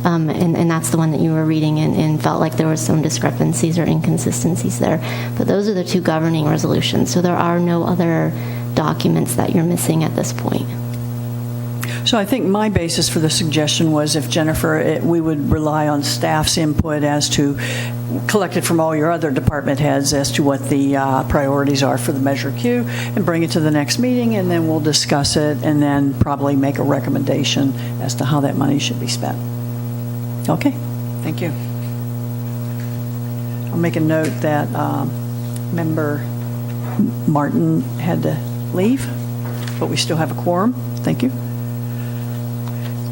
and that's the one that you were reading and felt like there was some discrepancies or inconsistencies there. But those are the two governing resolutions, so there are no other documents that you're missing at this point. So I think my basis for the suggestion was if Jennifer, we would rely on staff's input as to, collected from all your other department heads, as to what the priorities are for the Measure Q, and bring it to the next meeting, and then we'll discuss it, and then probably make a recommendation as to how that money should be spent. Okay, thank you. I'll make a note that Member Martin had to leave, but we still have a quorum. Thank you.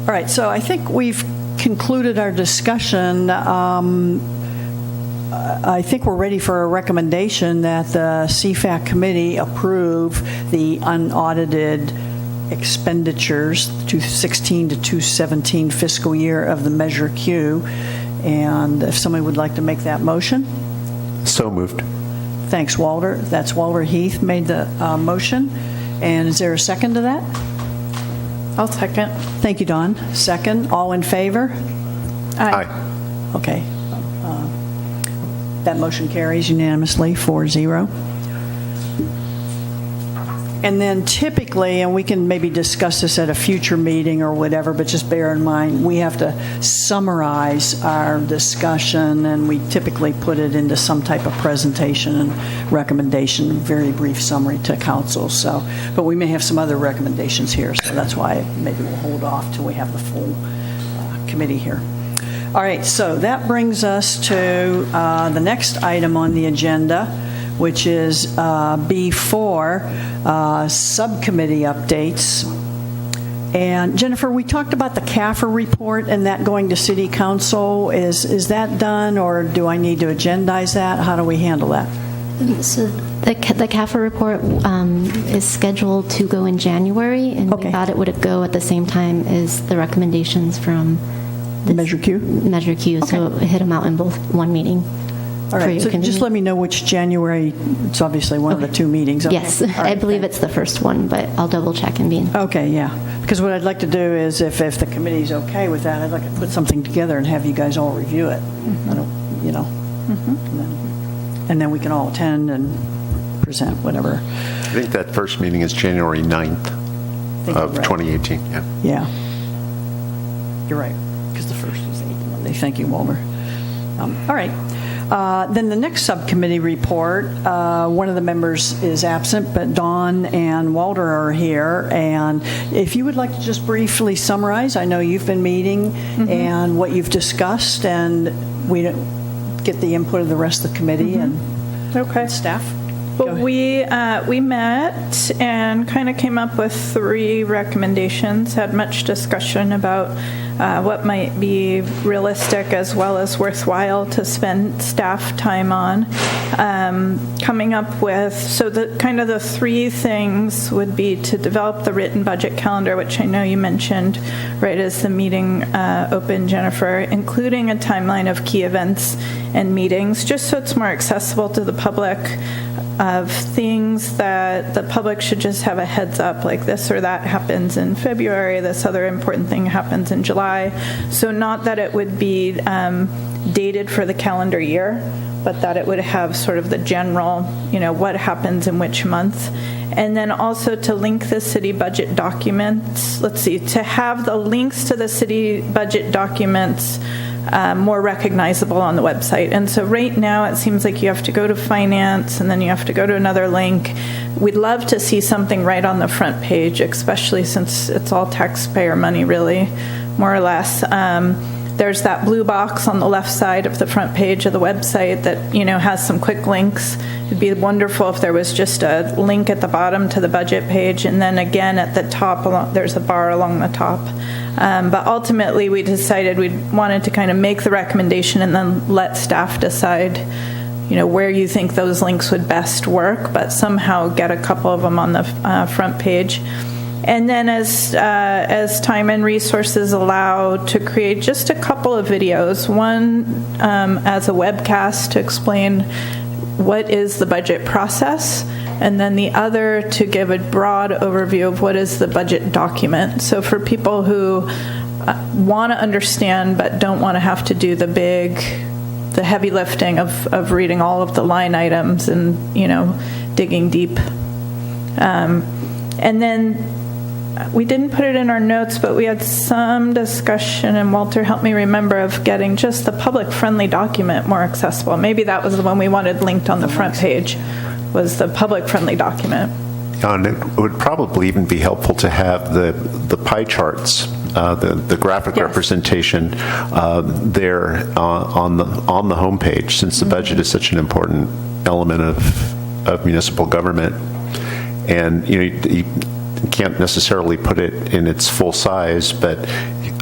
All right, so I think we've concluded our discussion. I think we're ready for a recommendation that the CFAC committee approve the unaudited expenditures, 2016 to 2017 fiscal year of the Measure Q. And if somebody would like to make that motion. So moved. Thanks, Walter. That's Walter Heath made the motion. And is there a second to that? I'll second. Thank you, Dawn. Second, all in favor? Aye. Okay. That motion carries unanimously, 4-0. And then typically, and we can maybe discuss this at a future meeting or whatever, but just bear in mind, we have to summarize our discussion, and we typically put it into some type of presentation and recommendation, very brief summary to council. So, but we may have some other recommendations here, so that's why maybe we'll hold off till we have the full committee here. All right, so that brings us to the next item on the agenda, which is B4, subcommittee updates. And Jennifer, we talked about the CAFR report and that going to City Council. Is that done, or do I need to agendize that? How do we handle that? So the CAFR report is scheduled to go in January, and Okay. we thought it would go at the same time as the recommendations from the Measure Q? Measure Q, so hit them out in both one meeting. All right, so just let me know which January, it's obviously one of the two meetings. Okay. Yes, All right, I believe it's the first one, but I'll double check and be. Okay, yeah. Because what I'd like to do is, if the committee's okay with that, I'd like to put something together and have you guys all review it. I don't, and then we can all attend and present whatever. I think that first meeting is January 9th of Right. 2018. Yeah. Yeah. You're right, because the first is the 8th Monday. Thank you, Walter. All right. Then the next subcommittee report, one of the members is absent, but Dawn and Walter are here. And if you would like to just briefly summarize, I know you've been meeting and what you've discussed, and we get the input of the rest of the committee and staff. Go Well, ahead. we met and kind of came up with 3 recommendations, had much discussion about what might be realistic as well as worthwhile to spend staff time on. Coming up with, so the kind of the 3 things would be to develop the written budget calendar, which I know you mentioned right as the meeting opened, Jennifer, including a timeline of key events and meetings, just so it's more accessible to the public, of things that the public should just have a heads up, like this or that happens in February, this other important thing happens in July. So not that it would be dated for the calendar year, but that it would have sort of the general, what happens in which month. And then also to link the city budget documents, to have the links to the city budget documents more recognizable on the website. And so right now it seems like you have to go to finance and then you have to go to another link. We'd love to see something right on the front page, especially since it's all taxpayer money, really, more or less. There's that blue box on the left side of the front page of the website that, has some quick links. It'd be wonderful if there was just a link at the bottom to the budget page, and then again at the top, there's a bar along the top. But ultimately, we decided we wanted to kind of make the recommendation and then let staff decide, where you think those links would best work, but somehow get a couple of them on the front page. And then as time and resources allow, to create just a couple of videos, one as a webcast to explain what is the budget process, and then the other to give a broad overview of what is the budget document. So for people who want to understand but don't want to have to do the heavy lifting of reading all of the line items and, digging deep. And then we didn't put it in our notes, but we had some discussion, and Walter helped me remember, of getting just the public-friendly document more accessible. Maybe that was the one we wanted linked on the front page, was the public-friendly document. And it would probably even be helpful to have the pie charts, the graphic representation there on the homepage, since the budget is such an important element of municipal government. And you can't necessarily put it in its full size, but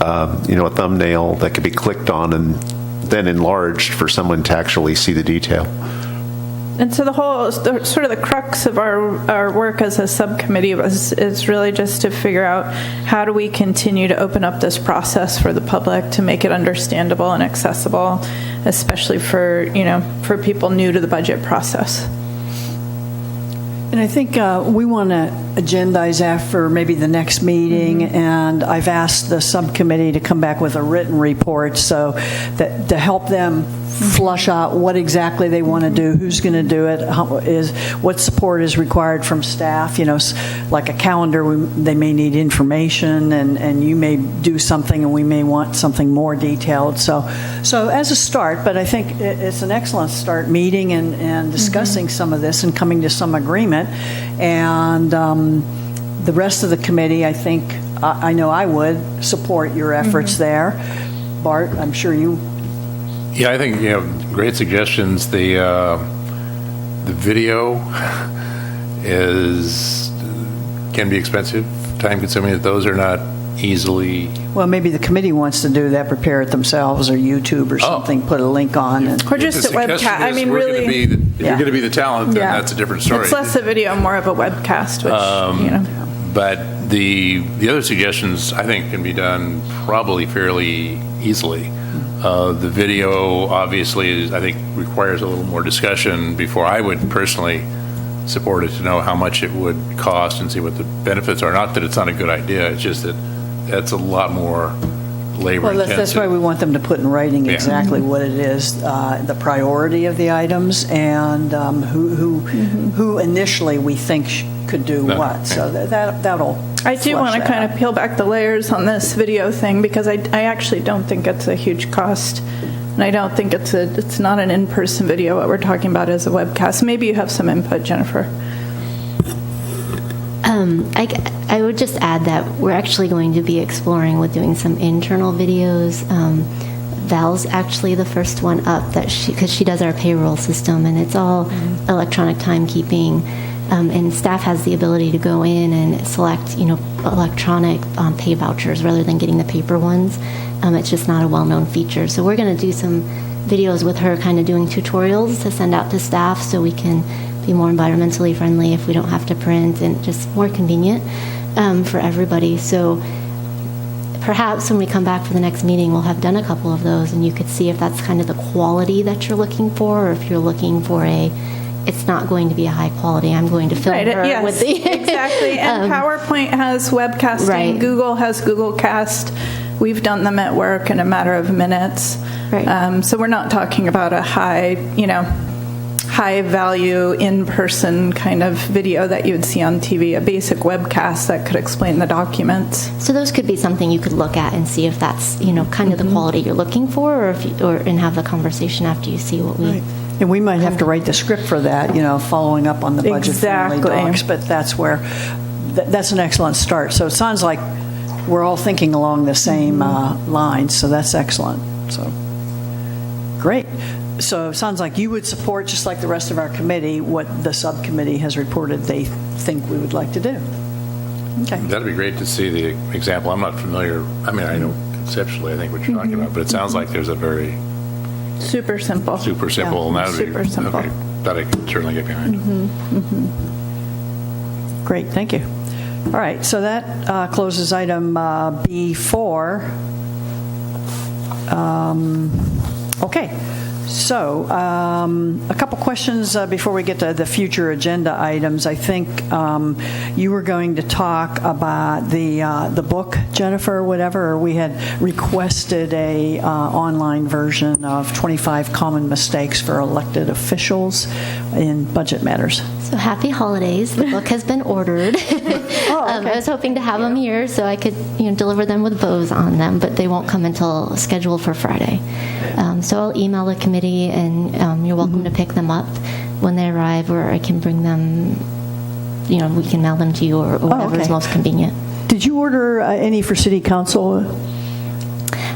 a thumbnail that could be clicked on and then enlarged for someone to actually see the detail. And so sort of the crux of our work as a subcommittee is really just to figure out how do we continue to open up this process for the public to make it understandable and accessible, especially for people new to the budget process. And I think we want to agendize after maybe the next meeting, and I've asked the subcommittee to come back with a written report so that to help them flush out what exactly they want to do, who's going to do it, what support is required from staff. Like a calendar, they may need information, and you may do something, and we may want something more detailed. So as a start, but I think it's an excellent start, meeting and discussing some of this and coming to some agreement. And the rest of the committee, I think, I know I would support your efforts there. Bart, I'm sure you. Yeah, I think great suggestions. The video can be expensive, time-consuming. Those are not easily. Well, maybe the committee wants to do that, prepare it themselves, or YouTube or something, put a link on. Or just a webcast. I mean, really. If you're going to be the talent, then that's a different story. It's less a video, more of a webcast, which, But the other suggestions, I think, can be done probably fairly easily. The video, obviously, I think, requires a little more discussion before I would personally support it, to know how much it would cost and see what the benefits are. Not that it's not a good idea, it's just that that's a lot more labor intensive. That's why we want them to put in writing exactly what it is, the priority of the items, and who initially we think could do what. So that'll. I do want to kind of peel back the layers on this video thing, because I actually don't think it's a huge cost, and I don't think it's not an in-person video. What we're talking about is a webcast. Maybe you have some input, Jennifer. I would just add that we're actually going to be exploring with doing some internal videos. Val's actually the first one up, because she does our payroll system, and it's all electronic timekeeping. And staff has the ability to go in and select, electronic pay vouchers rather than getting the paper ones. It's just not a well-known feature. So we're going to do some videos with her, kind of doing tutorials to send out to staff, so we can be more environmentally friendly if we don't have to print, and just more convenient for everybody. So perhaps when we come back for the next meeting, we'll have done a couple of those, and you could see if that's kind of the quality that you're looking for, or if you're looking for it's not going to be a high quality. I'm going to film her with the exactly. And PowerPoint has webcasting. Right. Google has Google Cast. We've done them at work in a matter of minutes. Right. So we're not talking about a high value in-person kind of video that you would see on TV. A basic webcast that could explain the documents. So those could be something you could look at and see if that's kind of the quality you're looking for, and have the conversation after you see what we. Right. And we might have to write the script for that, following up on the budget-friendly docs, but that's an excellent start. So it sounds like we're all thinking along the same lines, so that's excellent. So, great. So it sounds like you would support, just like the rest of our committee, what the subcommittee has reported they think we would like to do. Okay. That'd be great to see the example. I'm not familiar. I mean, I know conceptually, I think what you're talking about, but it sounds like there's a very super simple. And that would super simple. Okay, that I can certainly get behind. Great, thank you. All right, so that closes item B4. Okay, so a couple questions before we get to the future agenda items. I think you were going to talk about the book, Jennifer, or whatever, or we had requested a online version of 25 Common Mistakes for Elected Officials in Budget Matters. So happy holidays. The book has been ordered. I was hoping to have them here so I could deliver them with bows on them, but they won't come until scheduled for Friday. So I'll email the committee, and you're welcome to pick them up when they arrive, or I can bring them, we can mail them to you, or whatever is most convenient. Did you order any for City Council?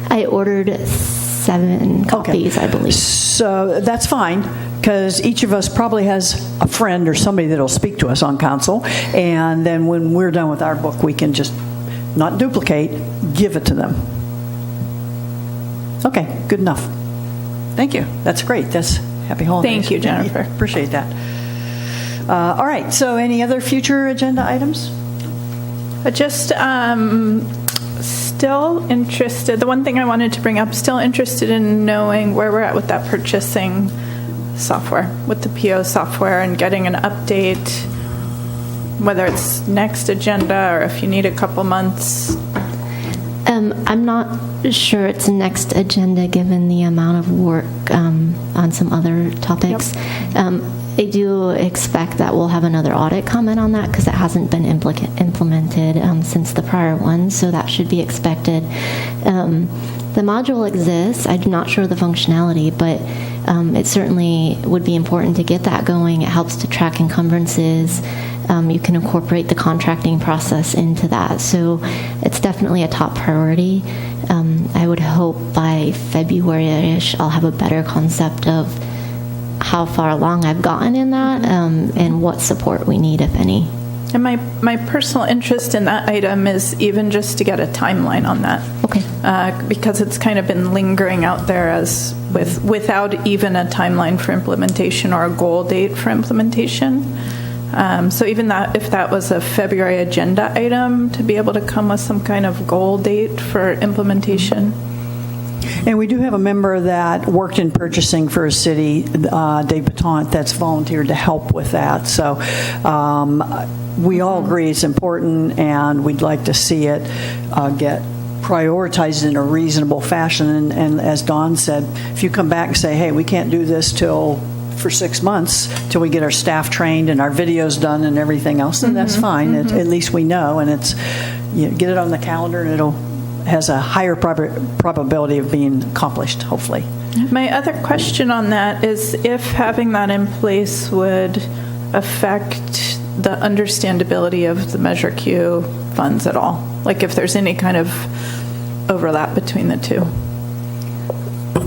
I ordered 7 copies, I believe. So that's fine, because each of us probably has a friend or somebody that'll speak to us on council, and then when we're done with our book, we can just not duplicate, give it to them. Okay, good enough. Thank you. That's great. That's happy holidays. Thank you, Jennifer. Appreciate that. All right, so any other future agenda items? Just still interested, the one thing I wanted to bring up, still interested in knowing where we're at with that purchasing software, with the PO software, and getting an update whether it's next agenda or if you need a couple months? I'm not sure it's next agenda given the amount of work on some other topics. I do expect that we'll have another audit comment on that because it hasn't been implemented since the prior one, so that should be expected. The module exists. I'm not sure of the functionality, but it certainly would be important to get that going. It helps to track encumbrances. You can incorporate the contracting process into that. So it's definitely a top priority. I would hope by February-ish I'll have a better concept of how far along I've gotten in that and what support we need, if any. And my personal interest in that item is even just to get a timeline on that. Okay. Because it's kind of been lingering out there as without even a timeline for implementation or a goal date for implementation. So even that, if that was a February agenda item, to be able to come with some kind of goal date for implementation. And we do have a member that worked in purchasing for a city, Dave Batant, that's volunteered to help with that. So we all agree it's important, and we'd like to see it get prioritized in a reasonable fashion. And as Dawn said, if you come back and say, hey, we can't do this for 6 months till we get our staff trained and our videos done and everything else, then that's fine. At least we know, and it's get it on the calendar, and has a higher probability of being accomplished, hopefully. My other question on that is if having that in place would affect the understandability of the Measure Q funds at all, like if there's any kind of overlap between the two.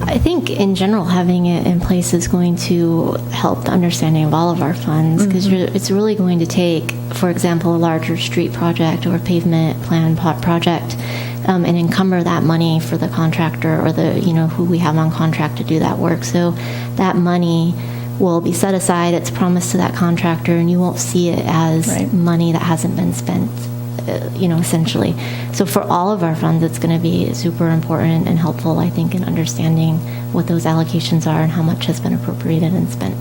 I think in general having it in place is going to help the understanding of all of our funds because it's really going to take, for example, a larger street project or pavement plan project and encumber that money for the contractor or the who we have on contract to do that work. So that money will be set aside, it's promised to that contractor, and you won't see it as money that hasn't been spent. Essentially. So for all of our funds, it's going to be super important and helpful, I think, in understanding what those allocations are and how much has been appropriated and spent.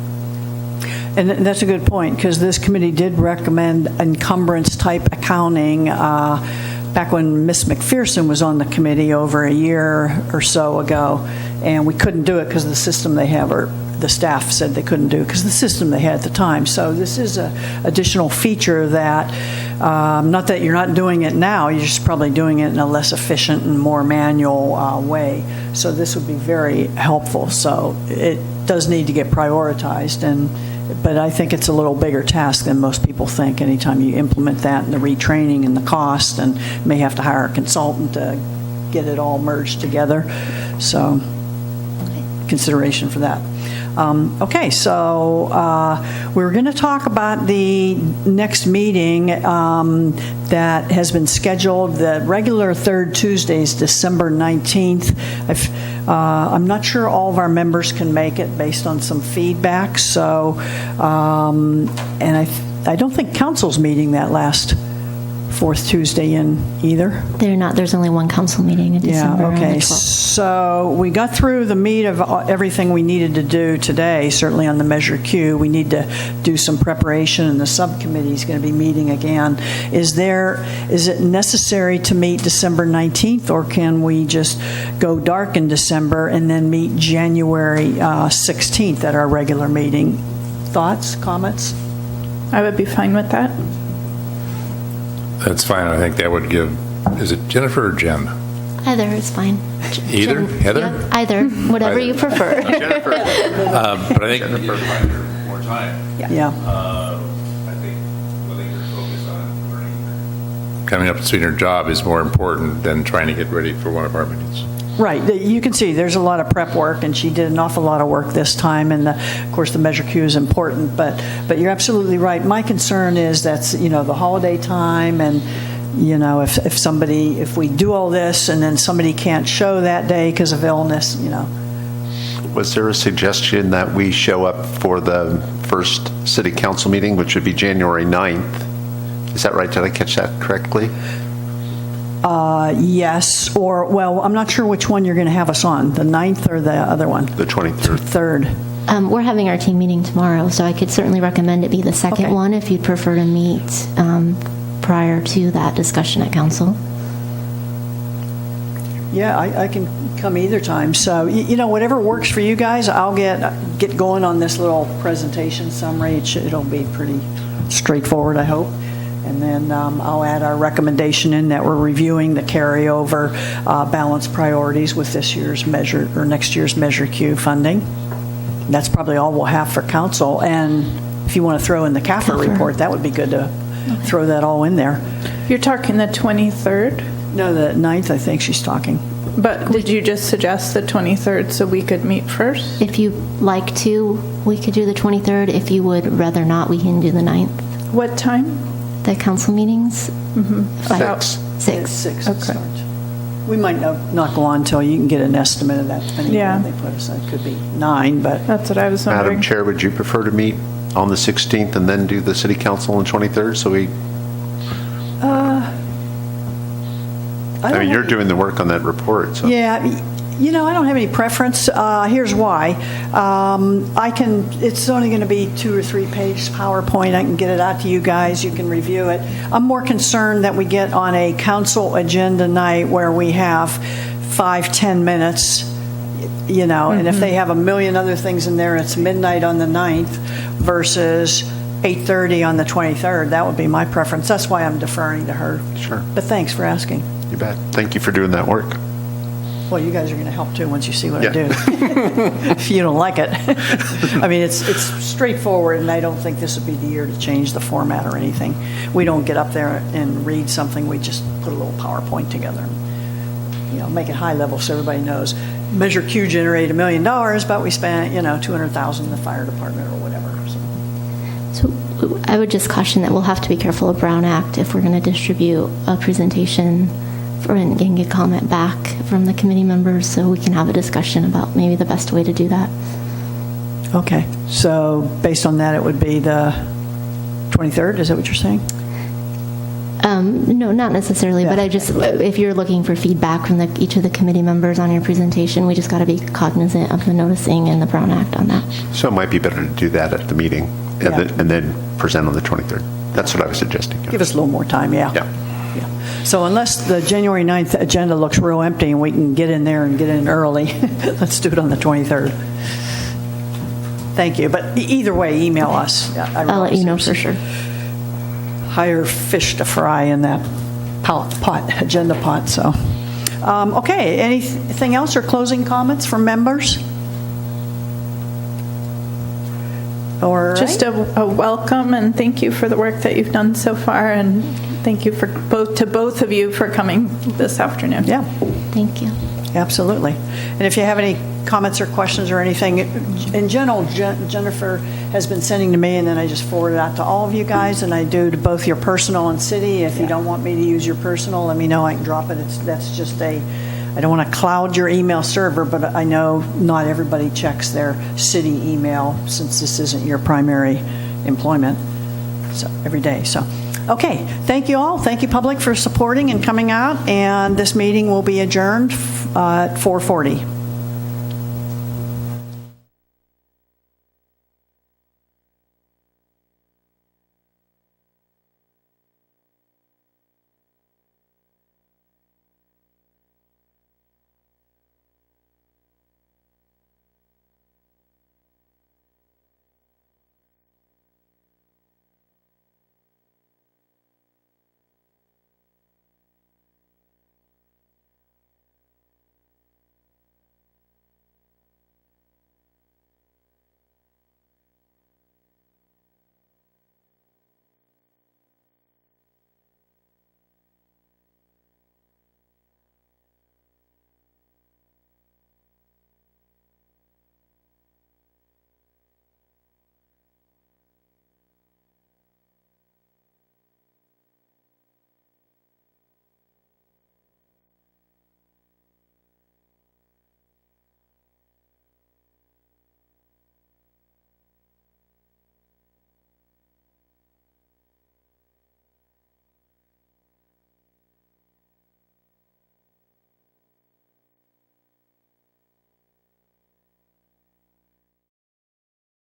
And that's a good point, because this committee did recommend encumbrance-type accounting back when Ms. McPherson was on the committee over a year or so ago, and we couldn't do it because of the system they have, or the staff said they couldn't do because of the system they had at the time. So this is an additional feature that, not that you're not doing it now, you're just probably doing it in a less efficient and more manual way. So this would be very helpful. So it does need to get prioritized, but I think it's a little bigger task than most people think anytime you implement that, and the retraining and the cost, and may have to hire a consultant to get it all merged together. So consideration for that. Okay, so we're going to talk about the next meeting that has been scheduled. The regular third Tuesday is December 19th. I'm not sure all of our members can make it based on some feedback. So, and I don't think council's meeting that last fourth Tuesday in either. They're not. There's only one council meeting in December. Yeah, okay. On the 12th. So we got through the meat of everything we needed to do today, certainly on the Measure Q. We need to do some preparation, and the subcommittee is going to be meeting again. Is it necessary to meet December 19th, or can we just go dark in December and then meet January 16th at our regular meeting? Thoughts, comments? I would be fine with that. That's fine. I think that would give, is it Jennifer or Jen? Either is fine. Either? Heather? Yeah, either, whatever you prefer. Jennifer. But I think Jennifer might more time. Yeah. I think your focus on learning, coming up to speed in her job is more important than trying to get ready for one of our meetings. Right. You can see there's a lot of prep work, and she did an awful lot of work this time. And of course, the Measure Q is important. But you're absolutely right. My concern is that's the holiday time, and if we do all this and then somebody can't show that day because of illness, Was there a suggestion that we show up for the first city council meeting, which would be January 9th? Is that right? Did I catch that correctly? Yes, or, well, I'm not sure which one you're going to have us on, the 9th or the other one? The 23rd. Third. We're having our team meeting tomorrow, so I could certainly recommend it be the second Okay. one if you'd prefer to meet prior to that discussion at council. Yeah, I can come either time. So, whatever works for you guys, I'll get going on this little presentation summary. It'll be pretty straightforward, I hope. And then I'll add our recommendation in that we're reviewing the carryover balance priorities with this year's measure or next year's Measure Q funding. That's probably all we'll have for council. And if you want to throw in the CAFR report, that would be good to throw that all in there. You're talking the 23rd? No, the 9th, I think she's talking. But did you just suggest the 23rd so we could meet first? If you like to, we could do the 23rd. If you would rather not, we can do the 9th. What time? The council meetings? About 6. 6 Okay. it starts. We might not go on until you can get an estimate of that, depending Yeah. on when they put us. It could be 9, but That's what I was wondering. Madam Chair, would you prefer to meet on the 16th and then do the city council on the 23rd? So I mean, you're doing the work on that report, so. Yeah, I don't have any preference. Here's why. It's only going to be 2 or 3 page PowerPoint. I can get it out to you guys. You can review it. I'm more concerned that we get on a council agenda night where we have 5-10 minutes, and if they have a million other things in there, it's midnight on the 9th versus 8:30 on the 23rd. That would be my preference. That's why I'm deferring to her. Sure. But thanks for asking. You bet. Thank you for doing that work. Well, you guys are going to help too once you see what I Yeah. do. If you don't like it. I mean, it's straightforward, and I don't think this would be the year to change the format or anything. We don't get up there and read something. We just put a little PowerPoint together and, make it high level so everybody knows. Measure Q generated $1 million, but we spent, $200,000 in the fire department or whatever. So. So I would just caution that we'll have to be careful of Brown Act if we're going to distribute a presentation and get comment back from the committee members, so we can have a discussion about maybe the best way to do that. Okay. So based on that, it would be the 23rd? Is that what you're saying? No, not necessarily, but if you're looking for feedback from each of the committee members on your presentation, we just got to be cognizant of the noticing and the Brown Act on that. So it might be better to do that at the meeting and then present on the 23rd. That's what I was suggesting. Give us a little more time, yeah. Yeah. So unless the January 9th agenda looks real empty and we can get in there and get in early, let's do it on the 23rd. Thank you. But either way, email us. I'll let you know for sure. Higher fish to fry in that agenda pot. So, okay. Anything else or closing comments from members? Just a welcome and thank you for the work that you've done so far, and thank you to both of you for coming this afternoon. Yeah. Thank you. Absolutely. And if you have any comments or questions or anything, in general, Jennifer has been sending to me, and then I just forward it out to all of you guys, and I do to both your personal and city. If you don't want me to use your personal, let me know. I can drop it. That's just I don't want to cloud your email server, but I know not everybody checks their city email since this isn't your primary employment every day. So, okay. Thank you all. Thank you, public, for supporting and coming out. And this meeting will be adjourned at 4:40.